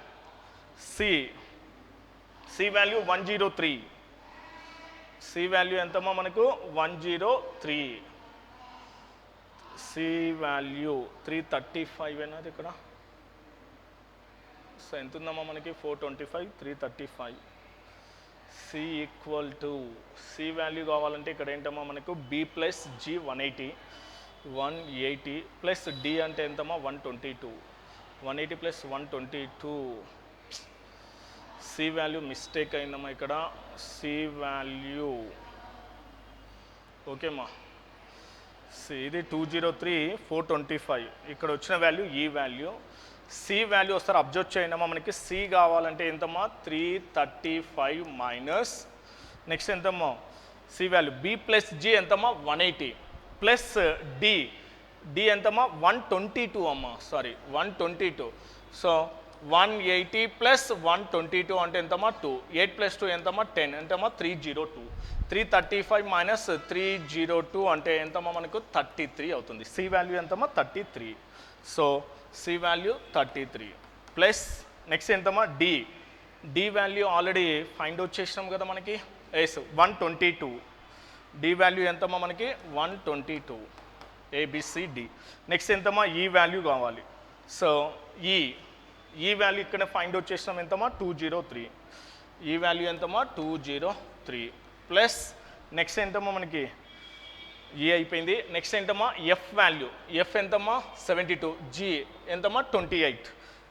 103 సి వాల్యూ ఎంతమ్మా మనకు 103 సి వాల్యూ 335 అయినది ఇక్కడ సో ఎంత ఉందమ్మా మనకి 425 335 C equal to C value కావాలంటే ఇక్కడ ఏంటమ్మా మనకు B plus G 180 plus D అంటే ఎంతమ్మా 180 ప్లస్ 122 సి వాల్యూ మిస్టేక్ అయిందమ్మా ఇక్కడ సి వాల్యూ ఓకేమ్మా ఇది 203 425 ఇక్కడ వచ్చిన వాల్యూ ఈ వాల్యూ సి వాల్యూ వస్తారు అబ్జర్వ్ చేయండమ్మా మనకి సి కావాలంటే ఎంతమ్మా 335 మైనస్ నెక్స్ట్ ఎంతమ్మా C value B plus G ఎంతమ్మా 180 ప్లస్ డి ఎంతమ్మా 122 అమ్మా సారీ 122 సో 180 ప్లస్ 122 అంటే ఎంతమ్మా 2 8 ప్లస్ 2 ఎంతమ్మా 10 ఎంతమ్మా 302 335 మైనస్ 302 అంటే ఎంతమ్మా మనకు 33 అవుతుంది సి వాల్యూ ఎంతమ్మా 33 so C value 33 plus next ఎంతమ్మా D value already find out చేసినాం కదా మనకి ఎస్ 122 డి వాల్యూ ఎంతమ్మా మనకి 122 ఏబిసిడి నెక్స్ట్ ఎంతమ్మా ఈ వాల్యూ కావాలి సో ఈ వాల్యూ ఇక్కడ ఫైండ్ అవుట్ చేసినాం ఎంతమ్మా 203 ఈ వాల్యూ ఎంతమ్మా 203 ప్లస్ నెక్స్ట్ ఎంతమ్మా మనకి ఈ అయిపోయింది నెక్స్ట్ ఏంటమ్మా ఎఫ్ వాల్యూ ఎఫ్ ఎంతమ్మా 72 జి ఎంతమ్మా 28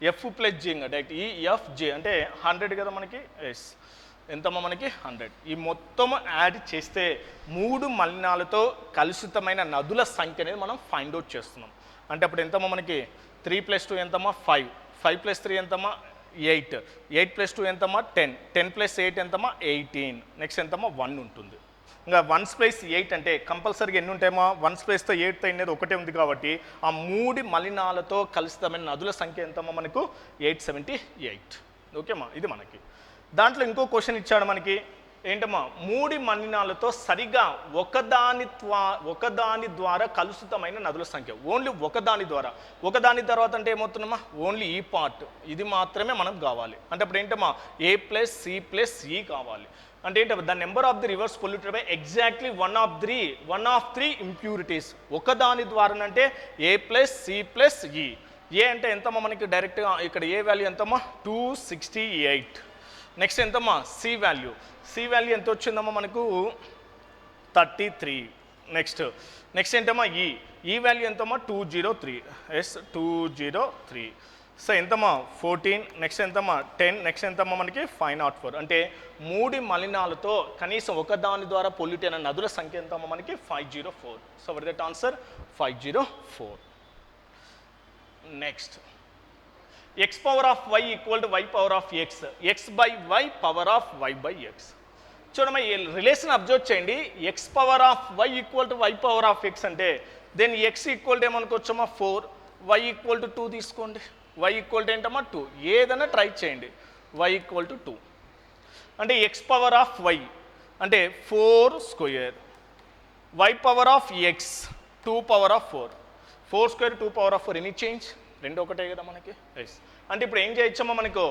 ఎఫ్ ప్లస్ జి ఇంకా డైరెక్ట్ ఈ ఎఫ్ జి అంటే 100 కదా మనకి ఎస్ ఎంతమ్మా మనకి 100 ఈ మొత్తం యాడ్ చేస్తే 3 మలినాలతో కలుషితమైన నదుల సంఖ్య అనేది మనం ఫైండ్ అవుట్ చేస్తున్నాం అంటే అప్పుడు ఎంతమ్మా మనకి 3 ప్లస్ 2 ఎంతమ్మా 5 ప్లస్ 3 ఎంతమ్మా 8 ప్లస్ 2 ఎంతమ్మా 10 ప్లస్ 8 ఎంతమ్మా 18 నెక్స్ట్ ఎంతమ్మా 1 ఉంటుంది ఇంకా 1 ప్లస్ 8 అంటే కంపల్సరీగా ఎన్ని ఉంటాయమ్మా 1 ప్లస్తో 8తో అనేది ఒకటే ఉంది కాబట్టి ఆ 3 మలినాలతో కలుషితమైన నదుల సంఖ్య ఎంతమ్మా మనకు 878 ఓకేమ్మా ఇది మనకి దాంట్లో ఇంకో క్వశ్చన్ ఇచ్చాడు మనకి ఏంటమ్మా 3 మలినాలతో సరిగా ఒకదాని ద్వారా కలుషితమైన నదుల సంఖ్య ఓన్లీ ఒకదాని తర్వాత అంటే ఏమవుతుందమ్మా ఓన్లీ ఈ పార్ట్ ఇది మాత్రమే మనకు కావాలి అంటే అప్పుడు ఏంటమ్మా ఏ ప్లస్ సి ప్లస్ ఈ కావాలి అంటే ఏంటమ్మా the number of the rivers polluted by exactly one of three impurities ఒకదాని ద్వారా అంటే ఏ ప్లస్ సి ప్లస్ ఈ ఏ అంటే ఎంతమ్మా మనకి డైరెక్ట్గా ఇక్కడ ఏ వాల్యూ ఎంతమ్మా 268. నెక్స్ట్ ఎంతమ్మా సి వాల్యూ ఎంత వచ్చిందమ్మా మనకు 33. నెక్స్ట్ ఏంటమ్మా ఈ వాల్యూ ఎంతమ్మా 203. 203. సో ఎంతమ్మా 14. నెక్స్ట్ ఎంతమ్మా 10. నెక్స్ట్ ఎంతమ్మా మనకి 504. అంటే 3 మలినాలతో కనీసం ఒక దాని ద్వారా పొల్యూట్ అయిన నదుల సంఖ్య ఎంతమ్మా మనకి 504. So what that answer 504. Next x power of y equal to y power of x, x by y power of y by x. చూడమ్మా ఈ రిలేషన్ అబ్జర్వ్ చేయండి. x power of y equal to y power of x అంటే then x equal to ఏమనుకోవచ్చమ్మా 4, y equal to 2 తీసుకోండి. y equal to ఏంటమ్మా 2. ఏదైనా try చేయండి. y equal to 2 అంటే x పవర్ ఆఫ్ y అంటే 4 square, y power of x 2 power of 4. 4 square 2 power of 4 any change, రెండు ఒకటే కదా మనకి. ఎస్ అంటే ఇప్పుడు ఏం చేయొచ్చమ్మా మనకు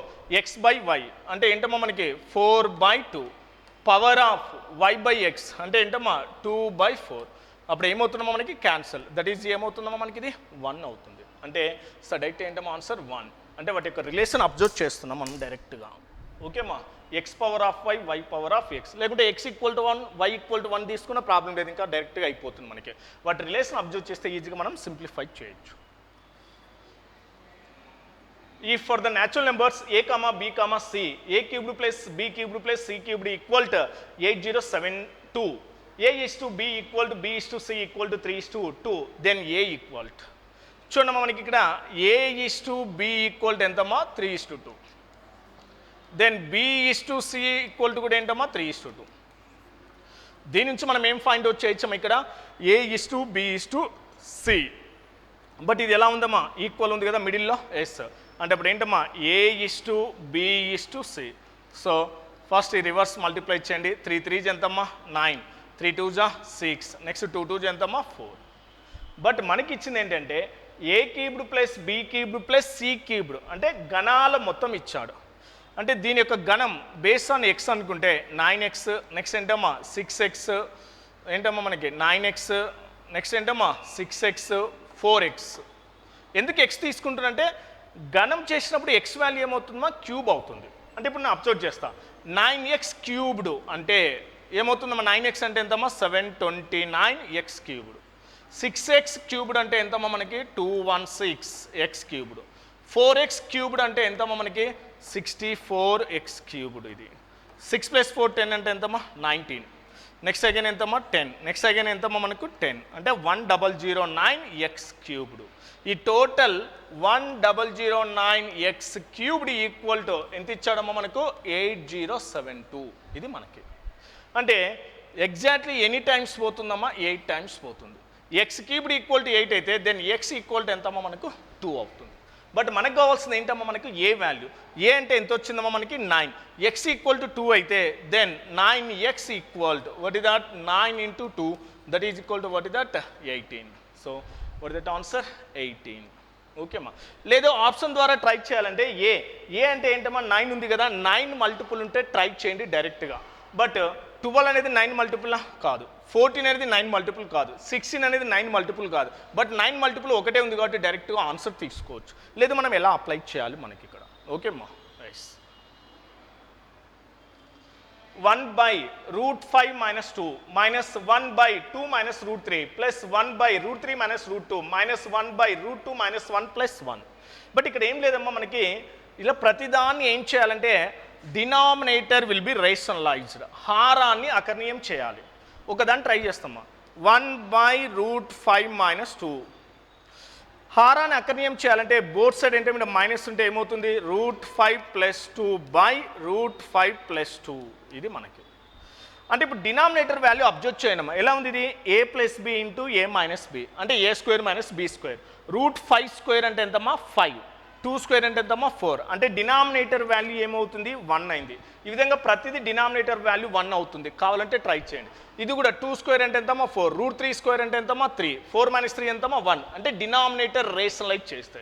x బై y అంటే ఏంటమ్మా మనకి 4/2 power of y by x అంటే ఏంటమ్మా 2/4. అప్పుడు ఏమవుతుందమ్మా మనకి క్యాన్సల్, దట్ ఈజ్ ఏమవుతుందమ్మా మనకి ఇది 1 అవుతుంది. అంటే డైరెక్ట్ ఏంటమ్మా ఆన్సర్ 1. అంటే వాటి యొక్క రిలేషన్ అబ్జర్వ్ చేస్తున్నాం మనం డైరెక్ట్గా. ఓకేమ్మా x power of y, y power of x, లేకుంటే x equal to 1, y equal to 1 తీసుకున్న ప్రాబ్లం లేదు, ఇంకా డైరెక్ట్గా అయిపోతుంది మనకి. వాటి రిలేషన్ అబ్జర్వ్ చేస్తే ఈజీగా మనం సింప్లిఫై చేయొచ్చు. If for the natural numbers a comma b comma c, a cubed plus b cubed plus c cubed equal to 8072, a is to b equal to b is to c equal to 3:2, then a equal to చూడమ్మా మనకి ఇక్కడ a is to b equal to ఎంతమ్మా 3:2, then b is to c equal to కూడా ఏంటమ్మా 3:2. దీని నుంచి మనం ఏం ఫైండ్ అవుట్ చేయొచ్చమ్మా ఇక్కడ a is to b is to c, but ఇది ఎలా ఉందమ్మా ఈక్వల్ ఉంది కదా మిడిల్లో. ఎస్ అంటే అప్పుడు ఏంటమ్మా a is to b is to c. So first ఈ రివర్స్ మల్టిప్లై చేయండి. 3 3 ఎంతమ్మా 9, 3 2 6, నెక్స్ట్ 2 2 ఎంతమ్మా 4. బట్ మనకి ఇచ్చింది ఏంటంటే a cubed plus b cubed plus c cubed అంటే గణాల మొత్తం ఇచ్చాడు. అంటే దీని యొక్క గణం బేస్ ఆన్ x అనుకుంటే 9x, నెక్స్ట్ ఏంటమ్మా 6x, ఏంటమ్మా మనకి 9x, నెక్స్ట్ ఏంటమ్మా 6x, 4x. ఎందుకు x తీసుకుంటున్నంటే గణం చేసినప్పుడు x వాల్యూ ఏమవుతుందమ్మా క్యూబ్ అవుతుంది. అంటే ఇప్పుడు నేను అబ్జర్వ్ చేస్తా 9x క్యూబ్డ్ అంటే ఏమవుతుందమ్మా 9x అంటే ఎంతమ్మా 729x క్యూబ్డ్, 6x క్యూబ్డ్ అంటే ఎంతమ్మా మనకి 216x క్యూబ్డ్, 4x క్యూబ్డ్ అంటే ఎంతమ్మా మనకి 64x క్యూబ్డ్. ఇది 6 + 4 10 అంటే ఎంతమ్మా 19. నెక్స్ట్ అగైన్ ఎంతమ్మా 10, నెక్స్ట్ అగైన్ ఎంతమ్మా మనకు 10 అంటే 1009x క్యూబ్డ్. ఈ total 1009x cubed equal to ఎంత ఇచ్చాడమ్మా మనకు 8072. ఇది మనకి అంటే ఎగ్జాక్ట్లీ ఎనీ టైమ్స్ పోతుందమ్మా 8 టైమ్స్ పోతుంది. x క్యూబ్డ్ ఈక్వల్ టు 8 అయితే దెన్ x ఈక్వల్ టు ఎంతమ్మా మనకు 2 అవుతుంది. బట్ మనకు కావాల్సింది ఏంటమ్మా మనకు ఏ వాల్యూ. ఏ అంటే ఎంత వచ్చిందమ్మా మనకి 9, x ఈక్వల్ టు 2 అయితే then 9x equal to what is that 9 × 2 that is equal to what is that 18. So what is that answer 18. ఓకేమ్మా. లేదు ఆప్షన్ ద్వారా ట్రై చేయాలంటే ఏ అంటే ఏంటమ్మా 9 ఉంది కదా, 9 మల్టిపుల్ ఉంటే ట్రై చేయండి డైరెక్ట్గా. బట్ 12 అనేది 9 మల్టిపుల్ కాదు, 14 అనేది 9 మల్టిపుల్ కాదు, 16 అనేది 9 మల్టిపుల్ కాదు. బట్ 9 మల్టిపుల్ ఒకటే ఉంది కాబట్టి డైరెక్ట్గా ఆన్సర్ తీసుకోవచ్చు. లేదు మనం ఎలా అప్లై చేయాలి మనకి ఇక్కడ. ఓకేమ్మా. నైస్. 1/√5 - 2 -1/2 - √3 ప్లస్ 1/√3 - √2 -1/√2 - 1 + 1. బట్ ఇక్కడ ఏం లేదమ్మా మనకి ఇలా ప్రతిదాన్ని ఏం చేయాలంటే డినామినేటర్ విల్ బి రేషనలైజ్డ్, హారాన్ని అకర్ణీయం చేయాలి. ఒకదాన్ని ట్రై చేస్తామా 1/√5 - 2 హారాన్ని అకర్ణీయం చేయాలంటే బోత్ సైడ్ ఏంటంటే మైనస్ ఉంటే ఏమవుతుంది √5 + 2/√5 + 2. ఇది మనకి అంటే ఇప్పుడు డినామినేటర్ వాల్యూ అబ్జర్వ్ చేయడమా ఎలా ఉంది. ఇది a + b × a - b అంటే a² - b². √5² అంటే ఎంతమ్మా 5, 2² అంటే ఎంతమ్మా 4. అంటే డినామినేటర్ వాల్యూ ఏమవుతుంది 1 అయింది. ఈ విధంగా ప్రతిదీ డినామినేటర్ వాల్యూ 1 అవుతుంది. కావాలంటే ట్రై చేయండి. ఇది కూడా 2² అంటే ఎంతమ్మా 4, √3² అంటే ఎంతమ్మా 3, 4 - 3 ఎంతమ్మా 1. అంటే డినామినేటర్ రేషనలైజ్ చేస్తే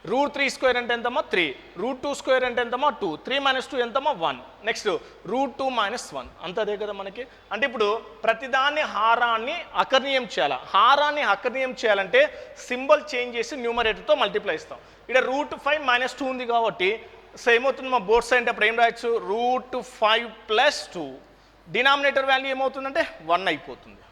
√3 స్క్వేర్ అంటే ఎంతమ్మా 3, √2 స్క్వేర్ అంటే ఎంతమ్మా 2, 3 - 2 ఎంతమ్మా 1, నెక్స్ట్ √2 - 1 అంత అదే కదా మనకి. అంటే ఇప్పుడు ప్రతిదాన్ని హారాన్ని అకర్ణీయం చేయాలి. హారాన్ని అకర్ణీయం చేయాలంటే సింబల్ చేంజ్ చేసి న్యూమరేటర్తో మల్టిప్లై ఇస్తాం. ఇక్కడ √5 - 2 ఉంది కాబట్టి సో ఏమవుతుంది మా బోర్డ్ సైడ్ అంటే అప్పుడు ఏం రాయొచ్చు, √5 + 2, డినామినేటర్ వాల్యూ ఏమవుతుందంటే 1 అయిపోతుంది.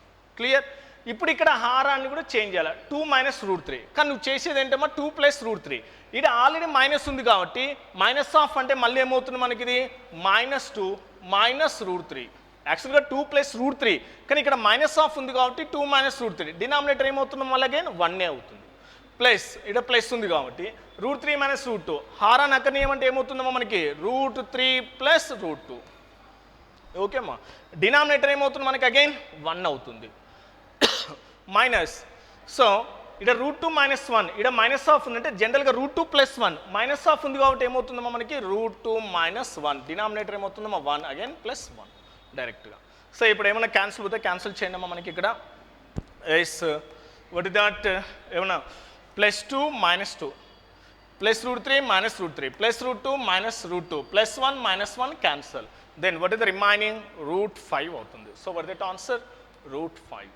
క్లియర్. ఇప్పుడు ఇక్కడ హారాన్ని కూడా చేంజ్ చేయాలి, 2 - √3, కానీ నువ్వు చేసేది ఏంటమ్మా 2 + √3. ఇది ఆల్రెడీ మైనస్ ఉంది కాబట్టి మైనస్ ఆఫ్ అంటే మళ్ళీ ఏమవుతుంది మనకి ఇది -2 - √3. యాక్చువల్గా 2 + √3, కానీ ఇక్కడ మైనస్ ఆఫ్ ఉంది కాబట్టి 2 - √3. డినామినేటర్ ఏమవుతుంది మళ్ళీ అగైన్ 1 అవుతుంది. ప్లస్ ఇక్కడ ప్లస్ ఉంది కాబట్టి √3 - √2. హారాన్ని అకర్ణీయం అంటే ఏమవుతుందమ్మా మనకి √3 + √2. ఓకేమ్మా. డినామినేటర్ ఏమవుతుంది మనకి అగైన్ 1 అవుతుంది. మైనస్, సో ఇక్కడ √2 - 1, ఇక్కడ మైనస్ ఆఫ్ ఉందంటే జనరల్గా √2 + 1, మైనస్ ఆఫ్ ఉంది కాబట్టి ఏమవుతుందమ్మా మనకి √2 - 1. డినామినేటర్ ఏమవుతుందమ్మా 1 అగైన్ +1 డైరెక్ట్గా. సో ఇప్పుడు ఏమైనా క్యాన్సిల్ అవుతే క్యాన్సిల్ చేయండి అమ్మా మనకి ఇక్కడ. ఎస్ వాట్ ఇస్ దట్, ఏమన్నా +2 - 2, +√3 - √3, +√2 - √2, +1 - 1 cancel. Then what is the remaining √5 అవుతుంది. So what is that answer, √5.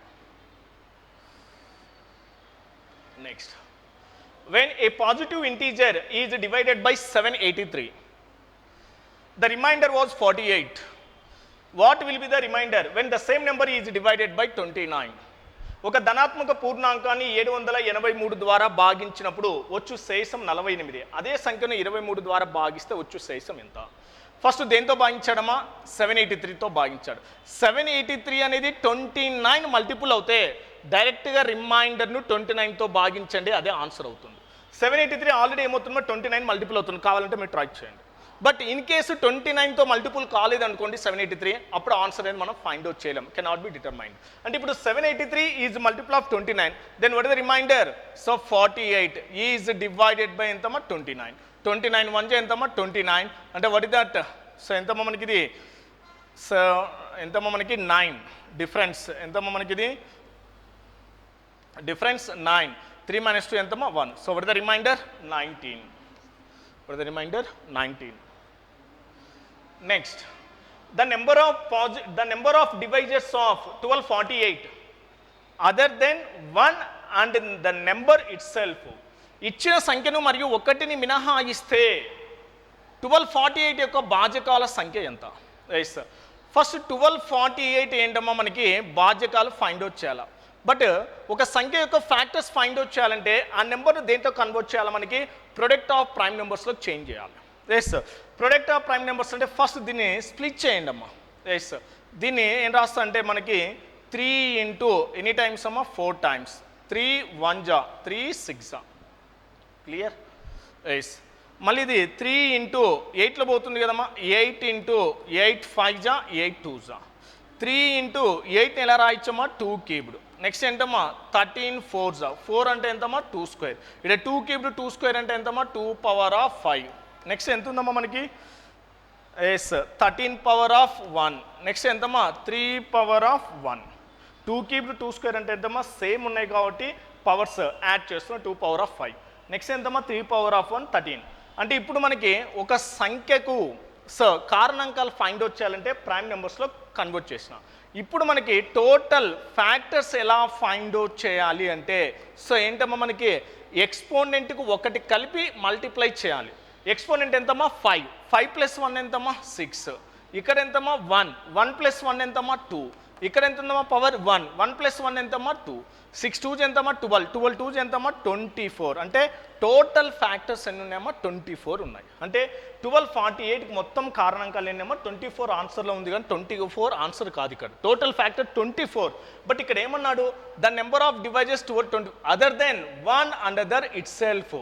Next, when a positive integer is divided by 783, the remainder was 48. What will be the remainder when the same number is divided by 29? ఒక ధనాత్మక పూర్ణాంకాన్ని 783 ద్వారా భాగించినప్పుడు వచ్చు శేషం 48. అదే సంఖ్యను 23 ద్వారా భాగిస్తే వచ్చు శేషం ఎంత? ఫస్ట్ దేంతో భాగించాడమ్మా 783తో భాగించాడు. 783 అనేది 29 మల్టిపుల్ అవుతే డైరెక్ట్గా రిమైండర్ను 29తో భాగించండి, అదే ఆన్సర్ అవుతుంది. 783 ఆల్రెడీ ఏమవుతుందో 29 మల్టిపుల్ అవుతుంది, కావాలంటే మీరు ట్రై చేయండి. బట్ ఇన్ కేసు 29తో మల్టిపుల్ కాలేదు అనుకోండి 783, అప్పుడు ఆన్సర్ అనేది మనం ఫైండ్ అవుట్ చేయలేం, కెనాట్ బి డిటర్మైన్డ్. అంటే ఇప్పుడు 783 is multiple of 29, then what is the remainder? So 48 is divided by ఎంతమ్మా 29. 29 1 ఎంతమ్మా 29, అంటే వాట్ ఇస్ దట్? సో ఎంతమ్మా మనకి ఇది, సో ఎంతమ్మా మనకి 9 డిఫరెన్స్, ఎంతమ్మా మనకి ఇది డిఫరెన్స్ 9, 3 - 2 ఎంతమ్మా 1. So what is the remainder 19. What is the remainder? 19. Next, the number of divisors of 1248 other than 1 and the number itself. ఇచ్చిన సంఖ్యను మరియు ఒకటిని మినహాయిస్తే 1248 యొక్క భాజకాల సంఖ్య ఎంత? ఎస్, ఫస్ట్ 1248 ఏంటమ్మా మనకి భాజకాలు ఫైండ్ అవుట్ చేయాలి. బట్ ఒక సంఖ్య యొక్క ఫ్యాక్టర్స్ ఫైండ్ అవుట్ చేయాలంటే ఆ నెంబర్ను దేంతో కన్వర్ట్ చేయాలి, మనకి ప్రొడక్ట్ ఆఫ్ ప్రైమ్ నెంబర్స్లో చేంజ్ చేయాలి. Yes, product of prime numbers అంటే ఫస్ట్ దీన్ని స్ప్లిట్ చేయండి అమ్మా. ఎస్, దీన్ని ఏం రాస్తా అంటే మనకి 3 ఇంటూ ఎనీ టైమ్స్ అమ్మా 4 times, 3 1 జా 3 6 జా. క్లియర్. ఎస్, మళ్ళీ ఇది 3 ఇంటూ 8లో పోతుంది కదమ్మా, 8 ఇంటూ 8 5 జా 8 2 జా. 3 ఇంటూ 8 ఎలా రాయొచ్చమ్మా 2 క్యూబ్డ్. నెక్స్ట్ ఏంటమ్మా 13 4 జా, 4 అంటే ఎంతమ్మా 2 స్క్వేర్. ఇక్కడ 2 క్యూబ్డ్ 2 స్క్వేర్ అంటే ఎంతమ్మా 2^5. నెక్స్ట్ ఎంత ఉందమ్మా మనకి, ఎస్ 13^1. నెక్స్ట్ ఎంతమ్మా 3^1. 2 క్యూబ్డ్ 2 స్క్వేర్ అంటే ఎంతమ్మా సేమ్ ఉన్నాయి కాబట్టి పవర్స్ యాడ్ చేస్తున్నాం 2^5. నెక్స్ట్ ఎంతమ్మా 3^1 13. అంటే ఇప్పుడు మనకి ఒక సంఖ్యకు సో కారణాంకాలు ఫైండ్ అవుట్ చేయాలంటే ప్రైమ్ నెంబర్స్లో కన్వర్ట్ చేసిన. ఇప్పుడు మనకి టోటల్ ఫ్యాక్టర్స్ ఎలా ఫైండ్ అవుట్ చేయాలి అంటే, సో ఏంటమ్మా మనకి ఎక్స్పోనెంట్కు ఒకటి కలిపి మల్టిప్లై చేయాలి. ఎక్స్పోనెంట్ ఎంతమ్మా 5, 5 + 1 ఎంతమ్మా 6, ఇక్కడ ఎంతమ్మా 1, 1 + 1 ఎంతమ్మా 2, ఇక్కడ ఎంత ఉందమ్మా పవర్ 1, 1 + 1 ఎంతమ్మా 2, 6 2 ఎంతమ్మా 12, 12 2 ఎంతమ్మా 24. అంటే టోటల్ ఫ్యాక్టర్స్ ఎన్ని ఉన్నాయమ్మా 24 ఉన్నాయి. అంటే 1248కి మొత్తం కారణాంకాలు ఎన్నమ్మా 24 ఆన్సర్లో ఉంది, కానీ 24 ఆన్సర్ కాదు, ఇక్కడ టోటల్ ఫ్యాక్టర్ 24. బట్ ఇక్కడ ఏమన్నాడు, the number of divisors toward 20 other than 1 and other itself.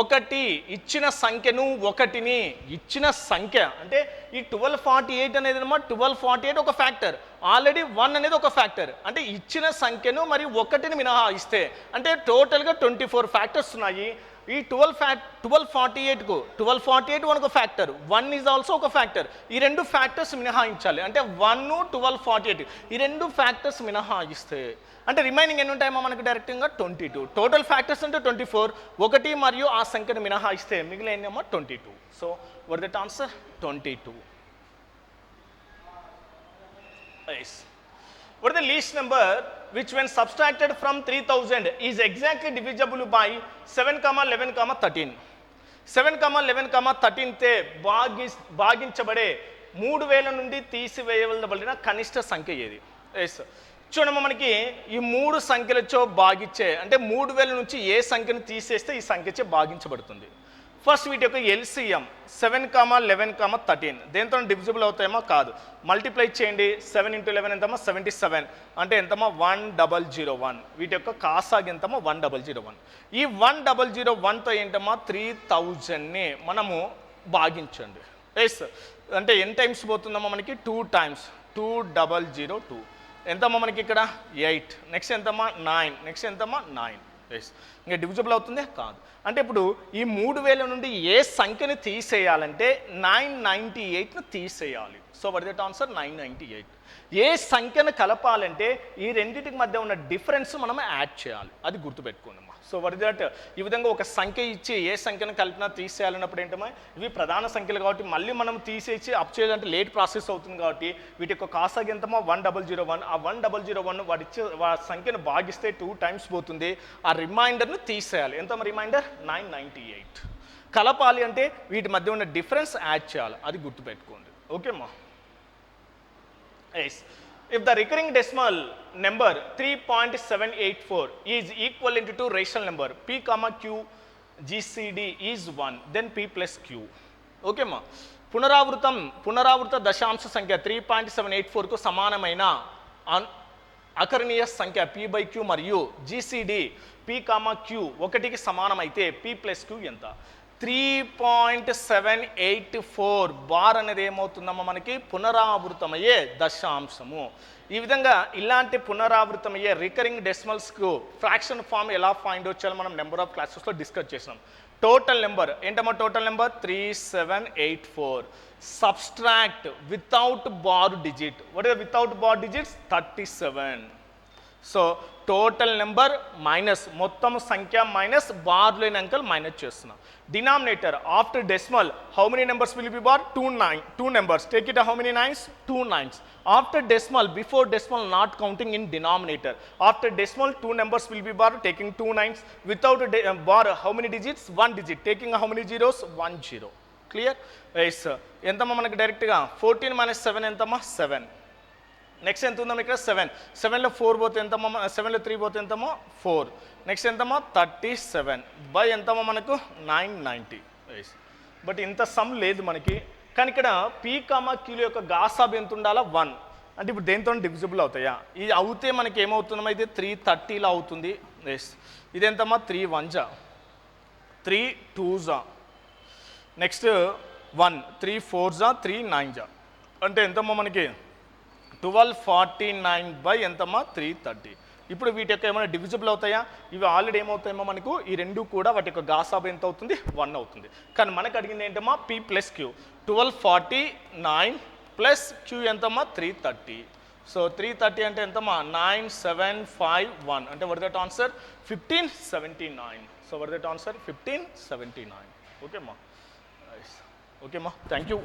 ఒకటి ఇచ్చిన సంఖ్యను ఒకటిని ఇచ్చిన సంఖ్య అంటే ఈ 1248 అనేది 1248 ఒక ఫ్యాక్టర్, ఆల్రెడీ 1 అనేది ఒక ఫ్యాక్టర్. అంటే ఇచ్చిన సంఖ్యను మరియు ఒకటిని మినహాయిస్తే అంటే టోటల్గా 24 ఫ్యాక్టర్స్ ఉన్నాయి. ఈ 1248కు 1248 మనకు ఫ్యాక్టర్, 1 ఈజ్ ఆల్సో ఒక ఫ్యాక్టర్. ఈ రెండు ఫ్యాక్టర్స్ మినహాయించాలి. అంటే 1 1248 ఈ రెండు ఫ్యాక్టర్స్ మినహాయిస్తే అంటే రిమైనింగ్ ఎన్ని ఉంటాయేమో మనకు డైరెక్ట్గా 22. టోటల్ ఫ్యాక్టర్స్ అంటే 24, 1 మరియు ఆ సంఖ్యను మినహాయిస్తే మిగిలినేమో 22. So what that answer 22. Yes. What is the least number which when subtracted from 3000 is exactly divisible by 7, 11, 13? 7, 11, 13 తే భాగించబడే 3000 నుండి తీసివేయవలసిన కనిష్ట సంఖ్య ఏది? ఎస్, చూడమ్మ, మనకి ఈ మూడు సంఖ్యలతో భాగించే అంటే 3000 నుంచి ఏ సంఖ్యను తీసేస్తే ఈ సంఖ్యచే భాగించబడుతుంది. ఫస్ట్ వీటి యొక్క ఎల్సిఎం 7, 11, 13 దేంతో డివిజిబుల్ అవుతాయేమో కాదు. మల్టిప్లై చేయండి. 7 × 11 ఎంతమో 77 అంటే ఎంతమో 1001. వీటి యొక్క కాసాగ్ ఎంతమో 1001. ఈ 1001తో ఏంటమ్మా 3000ని మనము భాగించండి. ఎస్, అంటే ఎన్ని టైమ్స్ పోతుందమ్మా మనకి 2 టైమ్స్ 2002. ఎంతమ్మా మనకి ఇక్కడ 8. నెక్స్ట్ ఎంతమ్మా 9. నెక్స్ట్ ఎంతమ్మా 9. ఎస్, ఇంకా డివిజిబుల్ అవుతుంది కాదు. అంటే ఇప్పుడు ఈ 3000 నుండి ఏ సంఖ్యని తీసేయాలంటే 998ను తీసేయాలి. So what is that answer 998. ఏ సంఖ్యను కలపాలంటే ఈ రెండింటికి మధ్య ఉన్న డిఫరెన్స్ మనం యాడ్ చేయాలి. అది గుర్తుపెట్టుకోండమ్మా. సో వాట్ ఇస్ దట్, ఈ విధంగా ఒక సంఖ్య ఇచ్చి ఏ సంఖ్యను కలిపినా తీసేయాలన్నప్పుడు ఏంటమ్మా, ఇవి ప్రధాన సంఖ్యలు కాబట్టి మళ్ళీ మనం తీసేసి అప్ చేయాలంటే లేట్ ప్రాసెస్ అవుతుంది కాబట్టి వీటి యొక్క కాసాగ్ ఎంతమో 1001. ఆ 1001 వాడి ఇచ్చే సంఖ్యను భాగిస్తే 2 టైమ్స్ పోతుంది. ఆ రిమైండర్ను తీసేయాలి. ఎంతమ్మా రిమైండర్ 998. కలపాలి అంటే వీటి మధ్య ఉన్న డిఫరెన్స్ యాడ్ చేయాలి. అది గుర్తుపెట్టుకోండి. ఓకేమ్మా. Yes. If the recurring decimal number 3.784 is equivalent to rational number p, q, gcd is 1, then p plus q. Okay ma. పునరావృత దశాంశ సంఖ్య 3.784కు సమానమైన అకరణీయ సంఖ్య p/q మరియు gcd p, q 1కి సమానమైతే p plus q ఎంత? 3.784 బార్ అనేది ఏమవుతుందమ్మా మనకి పునరావృతమయ్యే దశాంశము. ఈ విధంగా ఇలాంటి పునరావృతమయ్యే రికరింగ్ డెసిమల్స్కు ఫ్రాక్షన్ ఫామ్ ఎలా ఫైండ్ అవుట్ చేయాలో మనం నెంబర్ ఆఫ్ క్లాసెస్లో డిస్కస్ చేసినాం. టోటల్ నెంబర్ ఏంటమ్మా? Total number 3784. Subtract without bar digit. What is without bar digits? 37. So total number minus మొత్తం సంఖ్య మైనస్ బార్ లేని అంకెలు మైనస్ చేస్తున్నాం. Denominator after decimal how many numbers will be bar? 2 numbers. Take it how many nines? 2 nines. After decimal before decimal not counting in denominator. After decimal 2 numbers will be bar taking 2 nines. Without bar how many digits? 1 digit. Taking how many zeros? 1 0. Clear? Yes. ఎంతమ్మా మనకి డైరెక్ట్గా 14 - 7 ఎంతమ్మా? 7. Next ఎంత ఉందమ్మా ఇక్కడ? 7. 7లో 4 పోతే ఎంతమ్మా? 7లో 3 పోతే ఎంతమ్మా? 4. నెక్స్ట్ ఎంతమ్మా? 37 బై ఎంతమ్మా మనకు? 990. బట్ ఇంత సమ్ లేదు మనకి. కానీ ఇక్కడ p, q యొక్క గాసాబ్ ఎంత ఉండాలా? 1. అంటే ఇప్పుడు దేంతో డివిజిబుల్ అవుతాయా? ఇది అవుతే మనకి ఏమవుతుందమ్మా? ఇది 330లో అవుతుంది. ఎస్, ఇది ఎంతమ్మా? 3 1s, 3 2s, next 1, 3 4s, 3 9s అంటే ఎంతమ్మా మనకి? 1249 బై ఎంతమ్మా? 330. ఇప్పుడు వీటి యొక్క ఏమైనా డివిజిబుల్ అవుతాయా? ఇవి ఆల్రెడీ ఏమవుతాయేమో మనకు ఈ రెండు కూడా వాటి యొక్క గాసాబ్ ఎంత అవుతుంది? 1 అవుతుంది. కానీ మనకు అడిగింది ఏంటమ్మా? p plus q. 1249 plus q ఎంతమ్మా? 330. సో 330 అంటే ఎంతమ్మా? 9751 అంటే what is that answer? 1579. So what is that answer? 1579. ఓకేమ్మా. ఓకేమ్మా, థ్యాంక్ యూ.